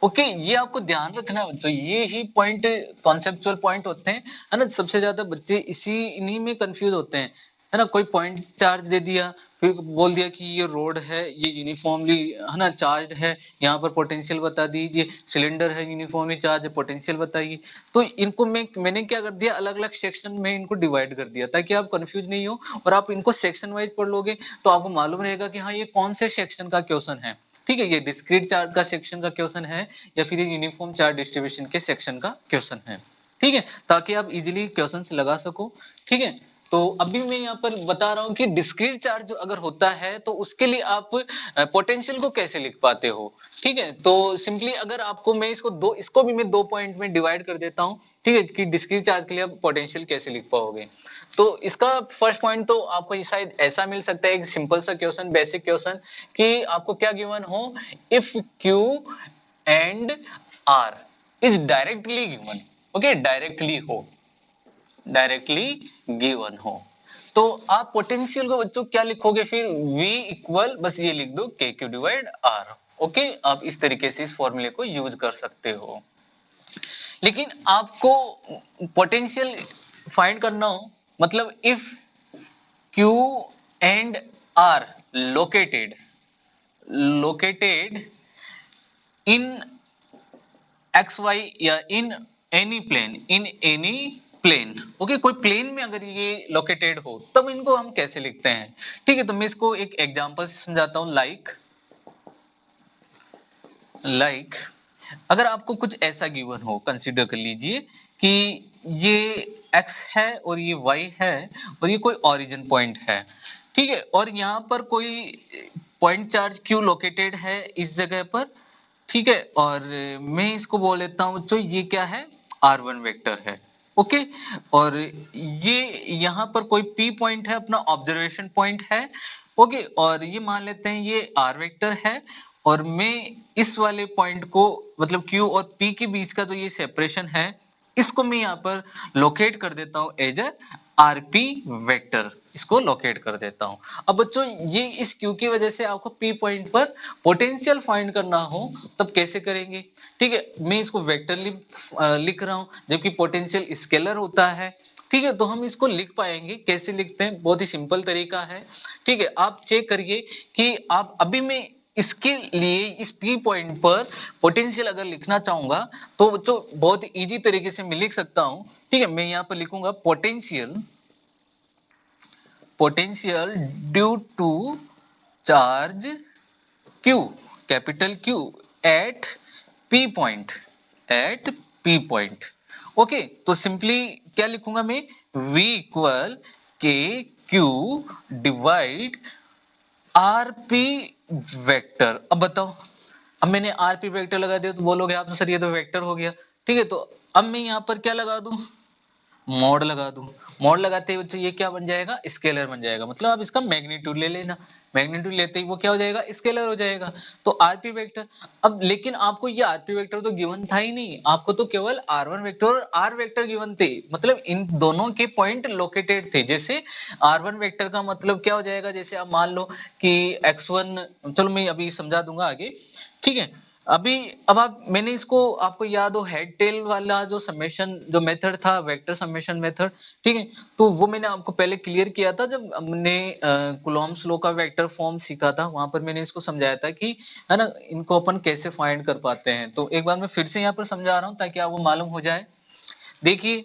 Speaker 1: Okay, ये आपको ध्यान रखना है बच्चों, ये ही पॉइंट कॉन्सेप्चुअल पॉइंट होते हैं, है ना। सबसे ज्यादा बच्चे इसी इन्हीं में कंफ्यूज होते हैं है ना, कोई पॉइंट चार्ज दे दिया, फिर बोल दिया कि ये रोड है, ये यूनिफॉर्मली है ना चार्ज है, यहाँ पर पोटेंशियल बता दीजिए, सिलेंडर है यूनिफॉर्मली चार्ज है, पोटेंशियल बताइए। तो इनको मैंने क्या कर दिया, अलग अलग सेक्शन में इनको डिवाइड कर दिया ताकि आप कंफ्यूज नहीं हो, और आप इनको सेक्शन वाइज पढ़ लोगे तो आपको मालूम रहेगा कि हाँ ये कौन से सेक्शन का क्वेश्चन है। ठीक है, ये डिस्क्रीट चार्ज का सेक्शन का क्वेश्चन है या फिर ये यूनिफॉर्म चार्ज डिस्ट्रीब्यूशन के सेक्शन का क्वेश्चन है। ठीक है, ताकि आप इजीली क्वेश्चन लगा सको। ठीक है, तो अभी मैं यहाँ पर बता रहा हूँ कि डिस्क्रीट चार्ज अगर होता है तो उसके लिए आप पोटेंशियल को कैसे लिख पाते हो। ठीक है, तो सिंपली अगर आपको मैं इसको भी मैं 2 पॉइंट में डिवाइड कर देता हूँ। ठीक है, कि डिस्क्रीट चार्ज के लिए आप पोटेंशियल कैसे लिख पाओगे। तो इसका फर्स्ट पॉइंट तो आपको शायद ऐसा मिल सकता है, एक सिंपल सा क्वेश्चन, बेसिक क्वेश्चन, कि आपको क्या गिवन हो, if Q and R is directly given. Okay, directly given हो तो आप पोटेंशियल को बच्चों क्या लिखोगे फिर, V इक्वल, बस ये लिख दो के क्यू डिवाइड आर। ओके, आप इस तरीके से इस फॉर्मूले को यूज कर सकते हो। लेकिन आपको पोटेंशियल फाइंड करना हो, मतलब if Q and R located in XY या इन एनी प्लेन, ओके, कोई प्लेन में अगर ये लोकेटेड हो तब इनको हम कैसे लिखते हैं। ठीक है, तो मैं इसको एक एग्जांपल से समझाता हूं। लाइक अगर आपको कुछ ऐसा गिवन हो, कंसीडर कर लीजिए कि ये x है और ये y है और ये कोई ओरिजिन पॉइंट है। ठीक है, और यहाँ पर कोई पॉइंट चार्ज q लोकेटेड है इस जगह पर। ठीक है, और मैं इसको बोल देता हूं बच्चों, ये क्या है, r1 वेक्टर है। ओके, और ये यहाँ पर कोई p पॉइंट है, अपना ऑब्जर्वेशन पॉइंट है। ओके, और ये मान लेते हैं ये r वेक्टर है, और मैं इस वाले पॉइंट को, मतलब q और p के बीच का जो ये सेपरेशन है, इसको मैं यहाँ पर लोकेट कर देता हूं एज अ rp वेक्टर, इसको लोकेट कर देता हूं। अब बच्चों ये इस q की वजह से आपको p पॉइंट पर पोटेंशियल फाइंड करना हो तब कैसे करेंगे। ठीक है, मैं इसको वेक्टरली लिख रहा हूं, जबकि पोटेंशियल स्केलर होता है। ठीक है, तो हम इसको लिख पाएंगे, कैसे लिखते हैं, बहुत ही सिंपल तरीका है। ठीक है, आप चेक करिए कि आप अभी मैं इसके लिए इस पी पॉइंट पर पोटेंशियल अगर लिखना चाहूंगा तो बहुत इजी तरीके से मैं लिख सकता हूं। ठीक है, मैं यहां पर लिखूंगा potential due to charge Q, capital Q at P point. Okay, तो सिंपली क्या लिखूंगा मैं, V इक्वल के क्यू डिवाइड RP वेक्टर। अब बताओ, अब मैंने RP वेक्टर लगा दिया तो बोलोगे आप तो सर ये तो वेक्टर हो गया। ठीक है, तो अब मैं यहां पर क्या लगा दूं, मॉड लगा दूं। मॉड लगाते ही बच्चों ये क्या बन जाएगा, स्केलर बन जाएगा, मतलब आप इसका मैग्नीट्यूड ले लेना। मैग्नीट्यूड लेते ही वो क्या हो जाएगा, स्केलर हो जाएगा। तो आरपी वेक्टर, अब लेकिन आपको ये आरपी वेक्टर तो गिवन था ही नहीं, आपको तो केवल R1 वेक्टर और R वेक्टर गिवन थे, मतलब इन दोनों के पॉइंट लोकेटेड थे। जैसे R1 वेक्टर का मतलब क्या हो जाएगा, जैसे आप मान लो कि x1, चलो मैं अभी समझा दूंगा आगे। ठीक है, अभी अब आप, मैंने इसको, आपको याद हो हेड टेल वाला जो समेशन जो मेथड था, वेक्टर समेशन मेथड। ठीक है, तो वो मैंने आपको पहले क्लियर किया था जब हमने कूलॉम्स लॉ का वेक्टर फॉर्म सीखा था, वहां पर मैंने इसको समझाया था कि है ना, इनको अपन कैसे फाइंड कर पाते हैं। तो एक बार मैं फिर से यहाँ पर समझा रहा हूँ ताकि आपको मालूम हो जाए। देखिए,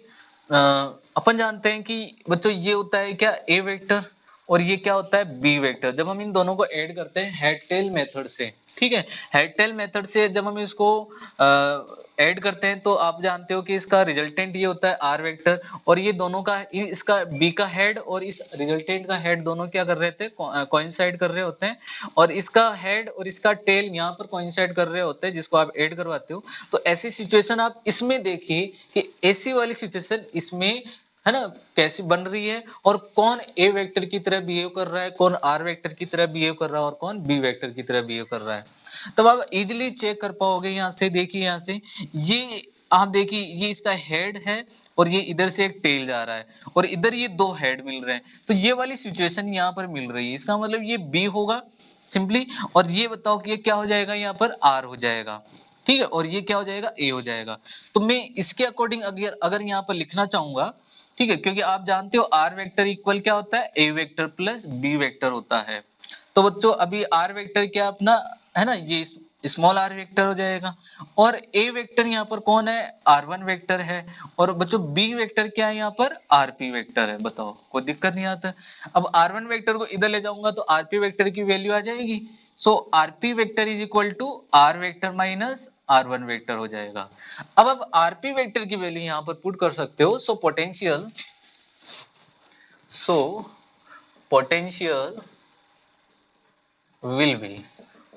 Speaker 1: अपन जानते हैं कि बच्चों ये होता है क्या, ए वेक्टर, और ये क्या होता है, बी वेक्टर। जब हम इन दोनों को ऐड करते हैं हेड टेल मेथड से, ठीक है, हेड टेल मेथड से जब हम इसको ऐड करते हैं तो आप जानते हो कि इसका रिजल्टेंट ये होता है आर वेक्टर, और ये दोनों का, इसका बी का हेड और इस रिजल्टेंट का हेड दोनों क्या कर रहे थे, कोइंसाइड कर रहे होते हैं, और इसका हेड और इसका टेल यहाँ पर कोइंसाइड कर रहे होते हैं, जिसको आप ऐड करवाते हो। तो ऐसी सिचुएशन आप इसमें देखिए कि ऐसी वाली सिचुएशन इसमें है ना कैसी बन रही है, और कौन ए वेक्टर की तरह बिहेव कर रहा है, कौन आर वेक्टर की तरह बिहेव कर रहा है, और कौन बी वेक्टर की तरह बिहेव कर रहा है। तब आप इजीली चेक कर पाओगे। यहाँ से देखिए, यहाँ से ये आप देखिए, ये इसका हेड है और ये इधर से एक टेल जा रहा है, और इधर ये दो हेड मिल रहे हैं, तो ये वाली सिचुएशन यहाँ पर मिल रही है। इसका मतलब ये बी होगा सिंपली, और ये बताओ कि ये क्या हो जाएगा, यहाँ पर आर हो जाएगा। ठीक है, और ये क्या हो जाएगा, ए हो जाएगा। तो मैं इसके अकॉर्डिंग अगर यहाँ पर लिखना चाहूंगा ठीक है, क्योंकि आप जानते हो आर वेक्टर इक्वल क्या होता है, ए वेक्टर प्लस बी वेक्टर होता है। तो बच्चों अभी आर वेक्टर क्या अपना है ना, ये स्मॉल आर वेक्टर हो जाएगा, और ए वेक्टर यहाँ पर कौन है, आर वन वेक्टर है, और बच्चों बी वेक्टर क्या है यहाँ पर, आर पी वेक्टर है। बताओ कोई दिक्कत नहीं आता। अब आर वन वेक्टर को इधर ले जाऊंगा तो आर पी वेक्टर की वैल्यू आ जाएगी। So R P vector is equal to R vector minus R one vector हो जाएगा। अब आप आर पी वेक्टर की वैल्यू यहाँ पर पुट कर सकते हो। So potential will be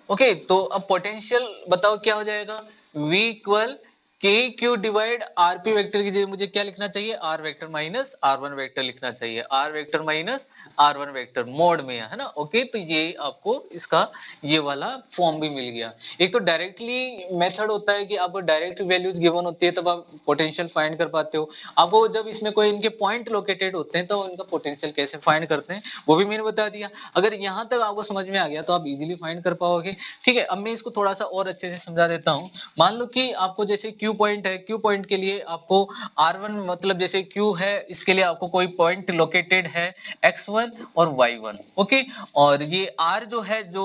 Speaker 1: okay. तो अब पोटेंशियल बताओ क्या हो जाएगा, V इक्वल के Q divide R P vector की जगह मुझे क्या लिखना चाहिए, R vector minus R one vector लिखना चाहिए, R vector minus R one vector mod में है ना। ओके, तो ये आपको इसका ये वाला फॉर्म भी मिल गया। एक तो डायरेक्टली मेथड होता है कि आपको डायरेक्ट वैल्यूज गिवन होती है तब आप पोटेंशियल फाइंड कर पाते हो। आपको जब इसमें कोई इनके पॉइंट लोकेटेड होते हैं तो इनका पोटेंशियल कैसे फाइंड करते हैं वो भी मैंने बता दिया। अगर यहां तक आपको समझ में आ गया तो आप इजीली फाइंड कर पाओगे। ठीक है, अब मैं इसको थोड़ा सा और अच्छे से समझा देता हूं। मान लो कि आपको जैसे क्यू पॉइंट है, क्यू पॉइंट के लिए आपको R1 मतलब जैसे क्यू है इसके लिए आपको कोई पॉइंट लोकेटेड है x1 और y1। ओके, और ये R जो है जो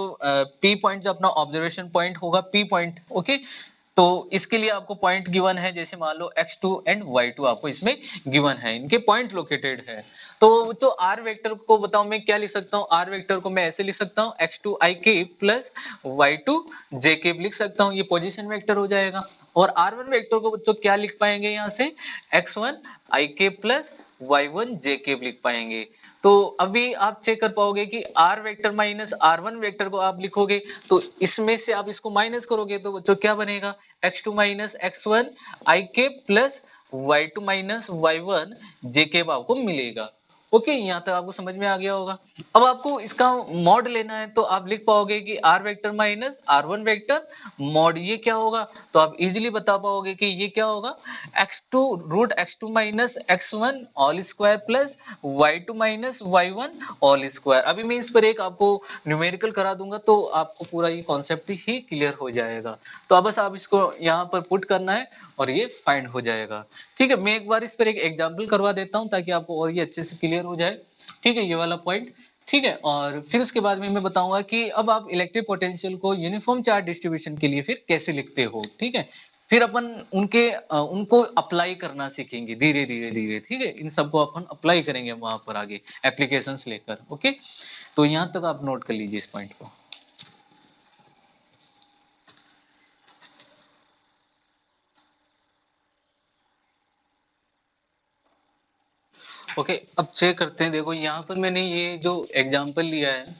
Speaker 1: P पॉइंट जो अपना ऑब्जर्वेशन पॉइंट होगा P पॉइंट। ओके, तो इसके लिए आपको पॉइंट गिवन है, जैसे मान लो x2 एंड y2 आपको इसमें गिवन है, इनके पॉइंट लोकेटेड है। तो r वेक्टर को बताओ मैं क्या लिख सकता हूँ, r वेक्टर को मैं ऐसे लिख सकता हूँ x2 ik plus y2 jk लिख सकता हूँ, ये पोजीशन वेक्टर हो जाएगा। और r1 वेक्टर को तो क्या लिख पाएंगे यहाँ से, x1 ik plus y1 jk लिख पाएंगे। तो अभी आप चेक कर पाओगे कि r vector minus r1 vector को आप लिखोगे तो इसमें से आप इसको माइनस करोगे तो बच्चों क्या बनेगा, x2 minus x1 ik plus y2 minus y1 jk आपको मिलेगा। ओके, यहाँ तक आपको समझ में आ गया होगा। अब आपको इसका मॉड लेना है तो आप लिख पाओगे कि r vector minus r1 vector mod ये क्या होगा, तो आप इजीली बता पाओगे कि ये क्या होगा, x2 root x2 minus x1 all square plus y2 minus y1 all square. अभी मैं इस पर एक आपको न्यूमेरिकल करा दूंगा तो आपको पूरा ये कॉन्सेप्ट ही क्लियर हो जाएगा। तो अब बस आप इसको यहाँ पर पुट करना है और ये फाइंड हो जाएगा। ठीक है, मैं एक बार इस पर एक एग्जांपल करवा देता हूँ ताकि आपको और ये अच्छे से क्लियर हो जाए। ठीक है, ये वाला पॉइंट। ठीक है, और फिर उसके बाद में मैं बताऊंगा कि अब आप इलेक्ट्रिक पोटेंशियल को यूनिफॉर्म चार्ज डिस्ट्रीब्यूशन के लिए फिर कैसे लिखते हो। ठीक है, फिर अपन उनको अप्लाई करना सीखेंगे धीरे धीरे धीरे। ठीक है, इन सबको अपन अप्लाई करेंगे वहां पर आगे एप्लीकेशंस लेकर। ओके, तो यहां तक आप नोट कर लीजिए इस पॉइंट को। ओके, अब चेक करते हैं। देखो यहाँ पर मैंने ये जो एग्जांपल लिया है,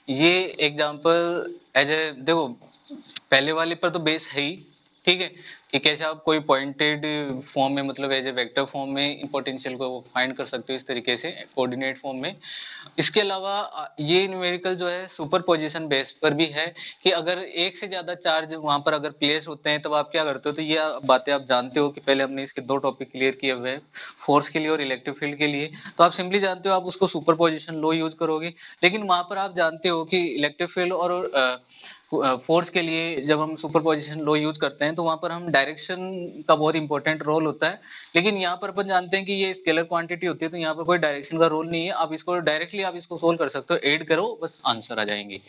Speaker 1: ये एग्जांपल एज ए देखो पहले वाले पर तो बेस है ही। ठीक है, कि कैसे आप कोई पॉइंटेड फॉर्म में मतलब एज ए वेक्टर फॉर्म में पोटेंशियल को फाइंड कर सकते हो इस तरीके से कोऑर्डिनेट फॉर्म में। इसके अलावा ये न्यूमेरिकल जो है सुपरपोजिशन बेस पर भी है कि अगर एक से ज्यादा चार्ज वहां पर अगर प्लेस होते हैं तब आप क्या करते हो। तो ये बातें आप जानते हो कि पहले हमने इसके दो टॉपिक क्लियर किए हुए हैं, फोर्स के लिए और इलेक्ट्रिक फील्ड के लिए। तो आप सिंपली जानते हो आप उसको सुपरपोजिशन लॉ यूज करोगे। लेकिन वहां पर आप जानते हो कि इलेक्ट्रिक फील्ड और फोर्स के लिए जब हम सुपरपोजिशन लॉ यूज करते हैं तो वहां पर हम डायरेक्शन का बहुत इंपॉर्टेंट रोल होता है। लेकिन यहाँ पर अपन जानते हैं कि ये स्केलर क्वांटिटी होती है तो यहाँ पर कोई डायरेक्शन का रोल नहीं है। आप इसको डायरेक्टली आप इसको सोल्व कर सकते हो, ऐड करो बस आंसर आ जाएंगे।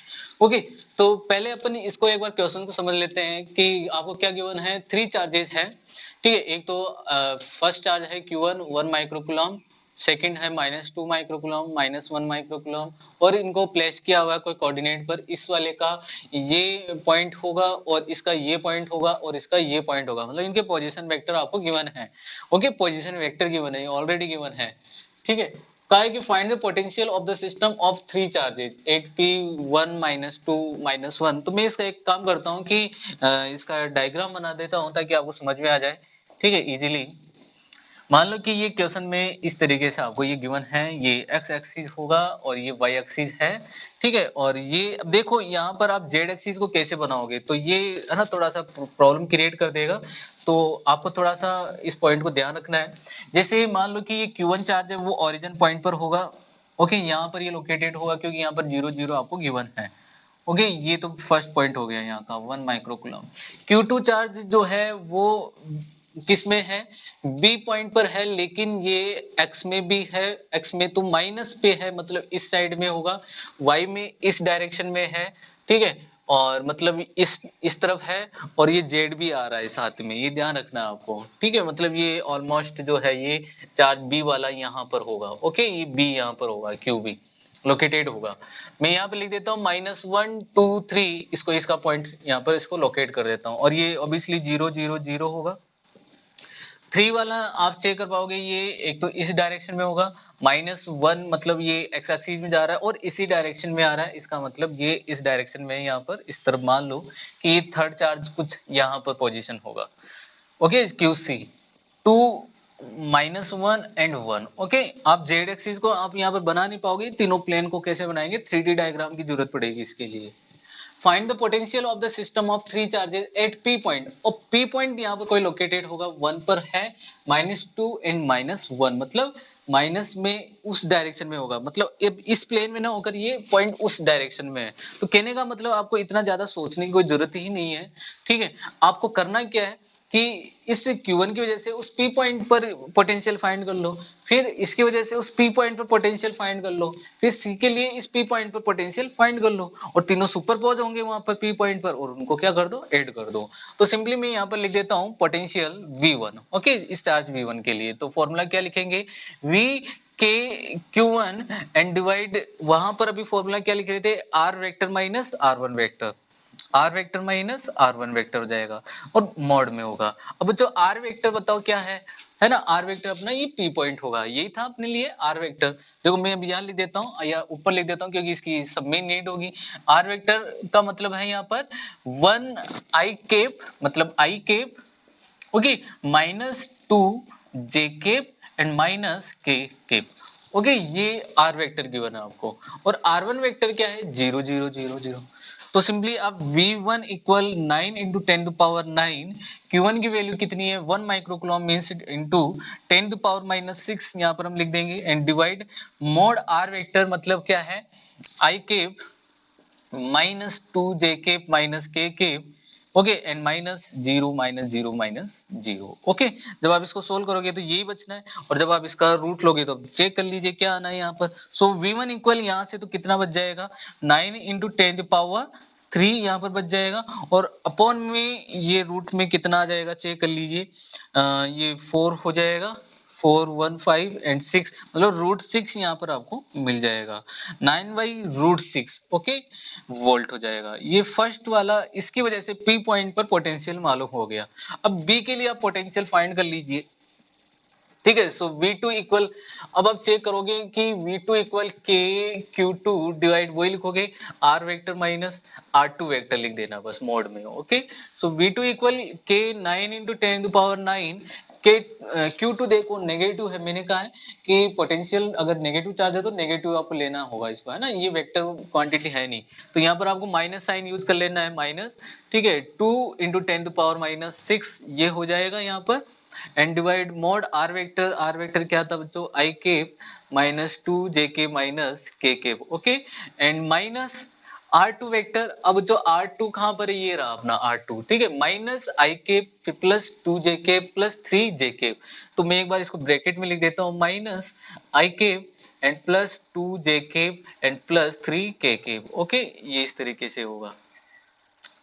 Speaker 1: ओके, तो पहले अपन इसको एक बार क्वेश्चन को समझ लेते हैं कि आपको क्या गिवन है, 3 चार्जेस है। ठीक है, एक तो फर्स्ट चार्ज है Q1 1 माइक्रोकूलम, सेकंड है -2 माइक्रोकूलम, -1 माइक्रोकूलम, और इनको प्लेस किया हुआ है कोई कोऑर्डिनेट पर। इस वाले का ये पॉइंट होगा और इसका ये पॉइंट होगा और इसका ये पॉइंट होगा, मतलब इनके पोजीशन वेक्टर आपको गिवन है। ओके, पोजीशन वेक्टर गिवन है, ऑलरेडी गिवन है। ठीक है, कहा है कि find the potential of the system of 3 charges 8p1 -2 -1। तो मैं इसका एक काम करता हूँ कि इसका डायग्राम बना देता हूँ ताकि आपको समझ में आ जाए। ठीक है, इजीली मान लो कि ये क्वेश्चन में इस तरीके से आपको ये गिवन है, ये x एक्सिस होगा और ये y एक्सिस है। ठीक है, और ये अब देखो यहाँ पर आप z एक्सिस को कैसे बनाओगे, तो ये है ना थोड़ा सा प्रॉब्लम क्रिएट कर देगा। तो आपको थोड़ा सा इस पॉइंट को ध्यान रखना है। जैसे मान लो कि ये Q1 चार्ज है वो ओरिजिन पॉइंट पर होगा। ओके, यहाँ पर ये लोकेटेड होगा क्योंकि यहाँ पर 0 0 आपको गिवन है। ओके, ये तो फर्स्ट पॉइंट हो गया यहाँ का 1 माइक्रोकूलम। Q2 चार्ज जो है वो किस में है, बी पॉइंट पर है, लेकिन ये एक्स में भी है, एक्स में तो माइनस पे है, मतलब इस साइड में होगा, वाई में इस डायरेक्शन में है, ठीक है, और मतलब इस तरफ है, और ये जेड भी आ रहा है साथ में, ये ध्यान रखना है आपको, ठीक है, मतलब ये ऑलमोस्ट जो है ये चार्ज बी वाला यहाँ पर होगा, ओके, ये बी यहाँ पर होगा, क्यू बी लोकेटेड होगा। मैं यहाँ पे लिख देता हूँ -1 2 3, इसको इसका पॉइंट यहाँ पर इसको लोकेट कर देता हूँ, और ये ऑब्वियसली 0 0 0 होगा। 3 वाला आप चेक कर पाओगे, ये एक तो इस डायरेक्शन में होगा, -1 मतलब ये एक्स एक्सिस में जा रहा है और इसी डायरेक्शन में आ रहा है, इसका मतलब ये इस डायरेक्शन में यहाँ पर इस तरफ मान लो कि ये थर्ड चार्ज कुछ यहाँ पर पोजीशन होगा, okay, Q C 2 -1 and 1, okay. आप जेड एक्सिस को आप यहाँ पर बना नहीं पाओगे, तीनों प्लेन को कैसे बनाएंगे, 3D डायग्राम की जरूरत पड़ेगी इसके लिए। Find the potential of the system of 3 charges at P point, और पी पॉइंट यहाँ पर कोई लोकेटेड होगा 1 पर है, -2 एंड -1 मतलब माइनस में उस डायरेक्शन में होगा, मतलब इस प्लेन में ना होकर ये पॉइंट उस डायरेक्शन में है। तो कहने का मतलब आपको इतना ज्यादा सोचने की कोई जरूरत ही नहीं है, ठीक है। आपको करना क्या है कि इस Q1 की वजह से उस P पॉइंट पर पोटेंशियल फाइंड कर लो, फिर इसकी वजह से उस P पॉइंट पर पोटेंशियल फाइंड कर लो, फिर C के लिए इस P पॉइंट पर पोटेंशियल फाइंड कर लो, और तीनों सुपरपोज होंगे वहां पर P पॉइंट पर, और उनको क्या कर दो, ऐड कर दो। तो सिंपली मैं यहाँ पर लिख देता हूँ पोटेंशियल V1, ओके, इस चार्ज V1 के लिए। तो फॉर्मूला क्या लिखेंगे, V के Q1 एंड डिवाइड, वहां पर अभी फॉर्मूला क्या लिख रहे थे, R vector minus R1 vector, R vector minus R1 vector हो जाएगा, और मॉड में होगा। अब जो आर वेक्टर बताओ क्या है ना, आर वेक्टर अपना ये पी पॉइंट होगा, यही था अपने लिए आर वेक्टर। देखो मैं अभी यहाँ लिख देता हूँ या ऊपर लिख देता हूँ, क्योंकि इसकी सब में नीड होगी। आर वेक्टर का मतलब है यहाँ पर 1 आई केप, मतलब i cap, okay, -2 J cap and minus के केप, ओके, ये आर वेक्टर गिवन है आपको। और R1 वेक्टर क्या है, 0 0 0 0। तो सिंपली आप V1 equal 9 into 10 power 9, Q1 की वैल्यू कितनी है, 1 माइक्रोकूलम मींस इंटू 10 पावर -6, यहाँ पर हम लिख देंगे, and divide mod R vector मतलब क्या है, I cap -2 J cap minus के केप, ओके, एंड -0 -0 -0, ओके। जब आप इसको सोल्व करोगे तो यही बचना है, और जब आप इसका रूट लोगे तो चेक कर लीजिए क्या आना है यहाँ पर। सो V1 इक्वल यहाँ से तो कितना बच जाएगा, 9 इंटू 10 पावर 3 यहाँ पर बच जाएगा, और अपॉन में ये रूट में कितना आ जाएगा चेक कर लीजिए, ये 4 हो जाएगा, 4 1 5 एंड 6, मतलब √6 यहाँ पर आपको मिल जाएगा, 9/√6, ओके, वोल्ट हो जाएगा। ये फर्स्ट वाला, इसकी वजह से पी पॉइंट पर पोटेंशियल मालूम हो गया। अब बी के लिए आप पोटेंशियल फाइंड कर लीजिए, ठीक है। सो V2 इक्वल, अब आप चेक करोगे कि V2 इक्वल के Q2 डिवाइड, वही लिखोगे R vector minus R2 vector लिख देना बस मोड में, ओके। सो V2 इक्वल के 9 इंटू 10 पावर 9, के Q2 देखो नेगेटिव है, मैंने कहा है कि पोटेंशियल अगर नेगेटिव चार्ज है तो नेगेटिव आपको लेना होगा इसको, है ना, ये वेक्टर क्वांटिटी है नहीं, तो यहाँ पर आपको माइनस साइन यूज कर लेना है, माइनस, ठीक है, 2 इंटू 10 पावर -6 ये हो जाएगा यहाँ पर, and divide mod R vector क्या था बच्चों, आई केप -2 जे के माइनस के cap, okay, and minus R2 vector. अब जो R2 कहां पर है, ये रहा अपना R2, ठीक है, माइनस आई केप प्लस 2 जे केप प्लस 3 जे केप। तो मैं एक बार इसको ब्रैकेट में लिख देता हूं, minus I cap and plus 2 J cap and plus 3 K cap, okay, ये इस तरीके से होगा।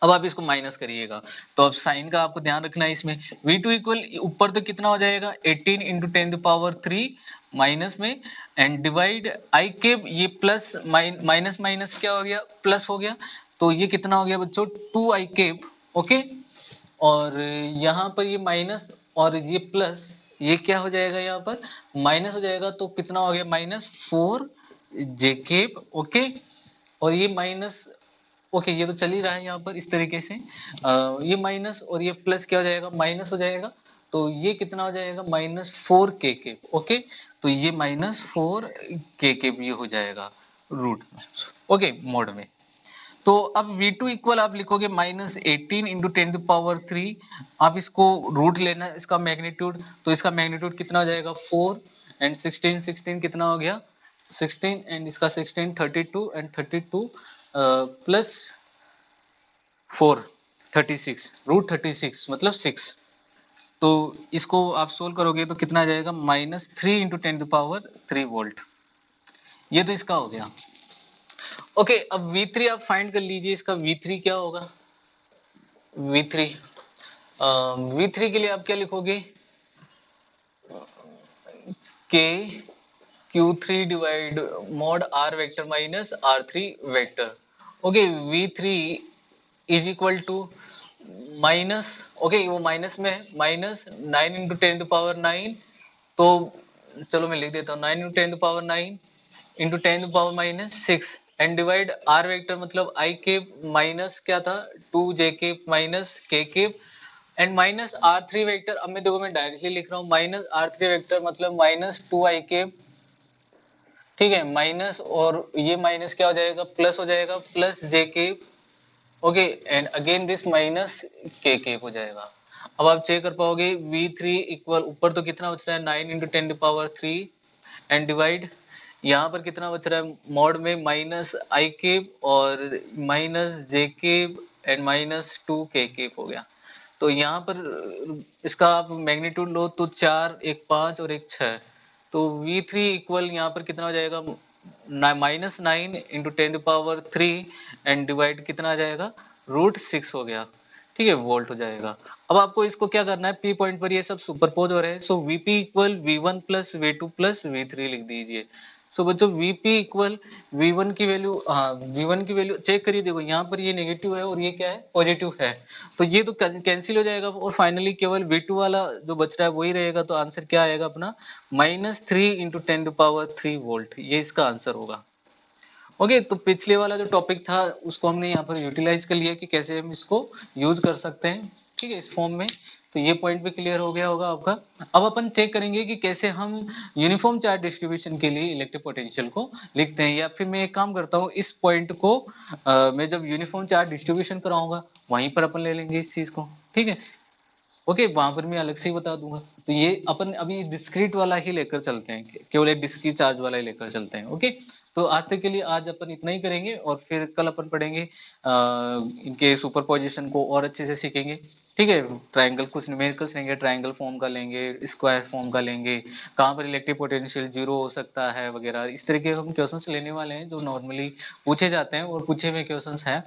Speaker 1: अब आप इसको माइनस करिएगा, तो अब साइन का आपको ध्यान रखना है इसमें। V2 इक्वल ऊपर तो कितना हो जाएगा, 18 इंटू 10 पावर 3 माइनस में, एंड डिवाइड आई के, ये प्लस माइनस माइनस क्या हो गया, प्लस हो गया, तो ये कितना हो गया बच्चों, 2 आई केप, ओके, और यहाँ पर ये माइनस और ये प्लस, ये क्या हो जाएगा, यहाँ पर माइनस हो जाएगा, तो कितना हो गया, -4 जे केप, ओके, और ये माइनस, ओके, ये तो चल ही रहा है यहाँ पर इस तरीके से, ये माइनस और ये प्लस क्या हो जाएगा, माइनस हो जाएगा, तो ये कितना हो जाएगा, -4 के के, ओके, तो ये -4 के ये हो जाएगा रूट में, ओके, मोड में। तो अब V2 इक्वल आप लिखोगे -18 इंटू 10 पावर 3, आप इसको रूट लेना है इसका मैग्नीट्यूड, तो इसका मैग्नीट्यूड कितना हो जाएगा, 4 एंड 16 16 कितना हो गया, 16 एंड इसका 16 32 एंड 32 प्लस 4 36, √36 मतलब 6, तो इसको आप सोल्व करोगे तो कितना आ जाएगा, -3 × 10⁻³ वोल्ट। ये तो इसका हो गया। ओके, अब V3 आप फाइंड कर लीजिए, इसका V3 क्या होगा। V3 V3 के लिए आप क्या लिखोगे, K Q3 divide mod R vector minus R3 vector. Okay, V3 is equal to minus, okay वो माइनस में है, -9 × 10⁻9, तो चलो मैं लिख देता हूँ 9 × 10⁻9 × 10⁻⁻6 एंड डिवाइड R वेक्टर मतलब I केप माइनस क्या था 2J cap minus K cap and minus R3 vector. अब मैं देखो मैं डायरेक्टली लिख रहा हूँ -R3 वेक्टर मतलब -2I केप, ठीक है, माइनस और ये माइनस क्या हो जाएगा, प्लस हो जाएगा, plus J cap, okay and again this minus K cap हो जाएगा। अब आप चेक कर पाओगे V3 इक्वल, ऊपर तो कितना बच रहा है 9 × 10⁻³ एंड डिवाइड यहाँ पर कितना बच रहा है मॉड में -I केप और -J cap and -2K cap हो गया। तो यहाँ पर इसका आप मैग्नीट्यूड लो तो 4, एक 5 और एक 6, तो V3 इक्वल यहाँ पर कितना हो जाएगा -9 × 10⁻³ एंड डिवाइड कितना आ जाएगा √6 हो गया, ठीक है, वोल्ट हो जाएगा। अब आपको इसको क्या करना है, P पॉइंट पर ये सब सुपरपोज हो रहे हैं, सो Vp equal V1 + V2 + V3 लिख दीजिए। सो बच्चों Vp इक्वल V1 की वैल्यू, हाँ V1 की वैल्यू चेक करिए, देखो यहाँ पर ये नेगेटिव है और ये क्या है पॉजिटिव है, तो ये तो कैंसिल हो जाएगा और फाइनली केवल V2 वाला जो बच रहा है वही रहेगा। तो आंसर क्या आएगा अपना -3 × 10⁻³ वोल्ट, ये इसका आंसर होगा। ओके, तो पिछले वाला जो टॉपिक था उसको हमने यहाँ पर यूटिलाइज कर लिया कि कैसे हम इसको यूज कर सकते हैं, ठीक है, इस फॉर्म में। तो ये पॉइंट भी क्लियर हो गया होगा आपका। अब अपन चेक करेंगे कि कैसे हम यूनिफॉर्म चार्ज डिस्ट्रीब्यूशन के लिए इलेक्ट्रिक पोटेंशियल को लिखते हैं, या फिर मैं एक काम करता हूँ इस पॉइंट को मैं जब यूनिफॉर्म चार्ज डिस्ट्रीब्यूशन कराऊंगा वहीं पर अपन ले लेंगे इस चीज को, ठीक है। ओके, वहां पर मैं अलग से ही बता दूंगा। तो ये अपन अभी डिस्क्रीट वाला ही लेकर चलते हैं, केवल एक डिस्क्रीट चार्ज वाला ही लेकर चलते हैं। ओके, तो आज तक के लिए आज अपन इतना ही करेंगे और फिर कल अपन पढ़ेंगे इनके सुपरपोजिशन को और अच्छे से सीखेंगे, ठीक है। ट्रायंगल कुछ न्यूमेरिकल्स लेंगे, ट्रायंगल फॉर्म का लेंगे, स्क्वायर फॉर्म का लेंगे, कहाँ पर इलेक्ट्रिक पोटेंशियल जीरो हो सकता है वगैरह, इस तरीके के हम क्वेश्चंस लेने वाले हैं जो नॉर्मली पूछे जाते हैं और पूछे हुए क्वेश्चंस हैं,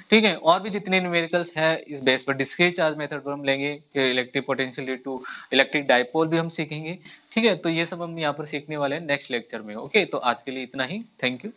Speaker 1: ठीक है। और भी जितने न्यूमेरिकल्स है इस बेस पर डिस्क्रीट चार्ज मेथड पर हम लेंगे कि electric potential due to electric dipole भी हम सीखेंगे, ठीक है। तो ये सब हम यहाँ पर सीखने वाले हैं नेक्स्ट लेक्चर में। ओके, तो आज के लिए इतना ही, थैंक यू।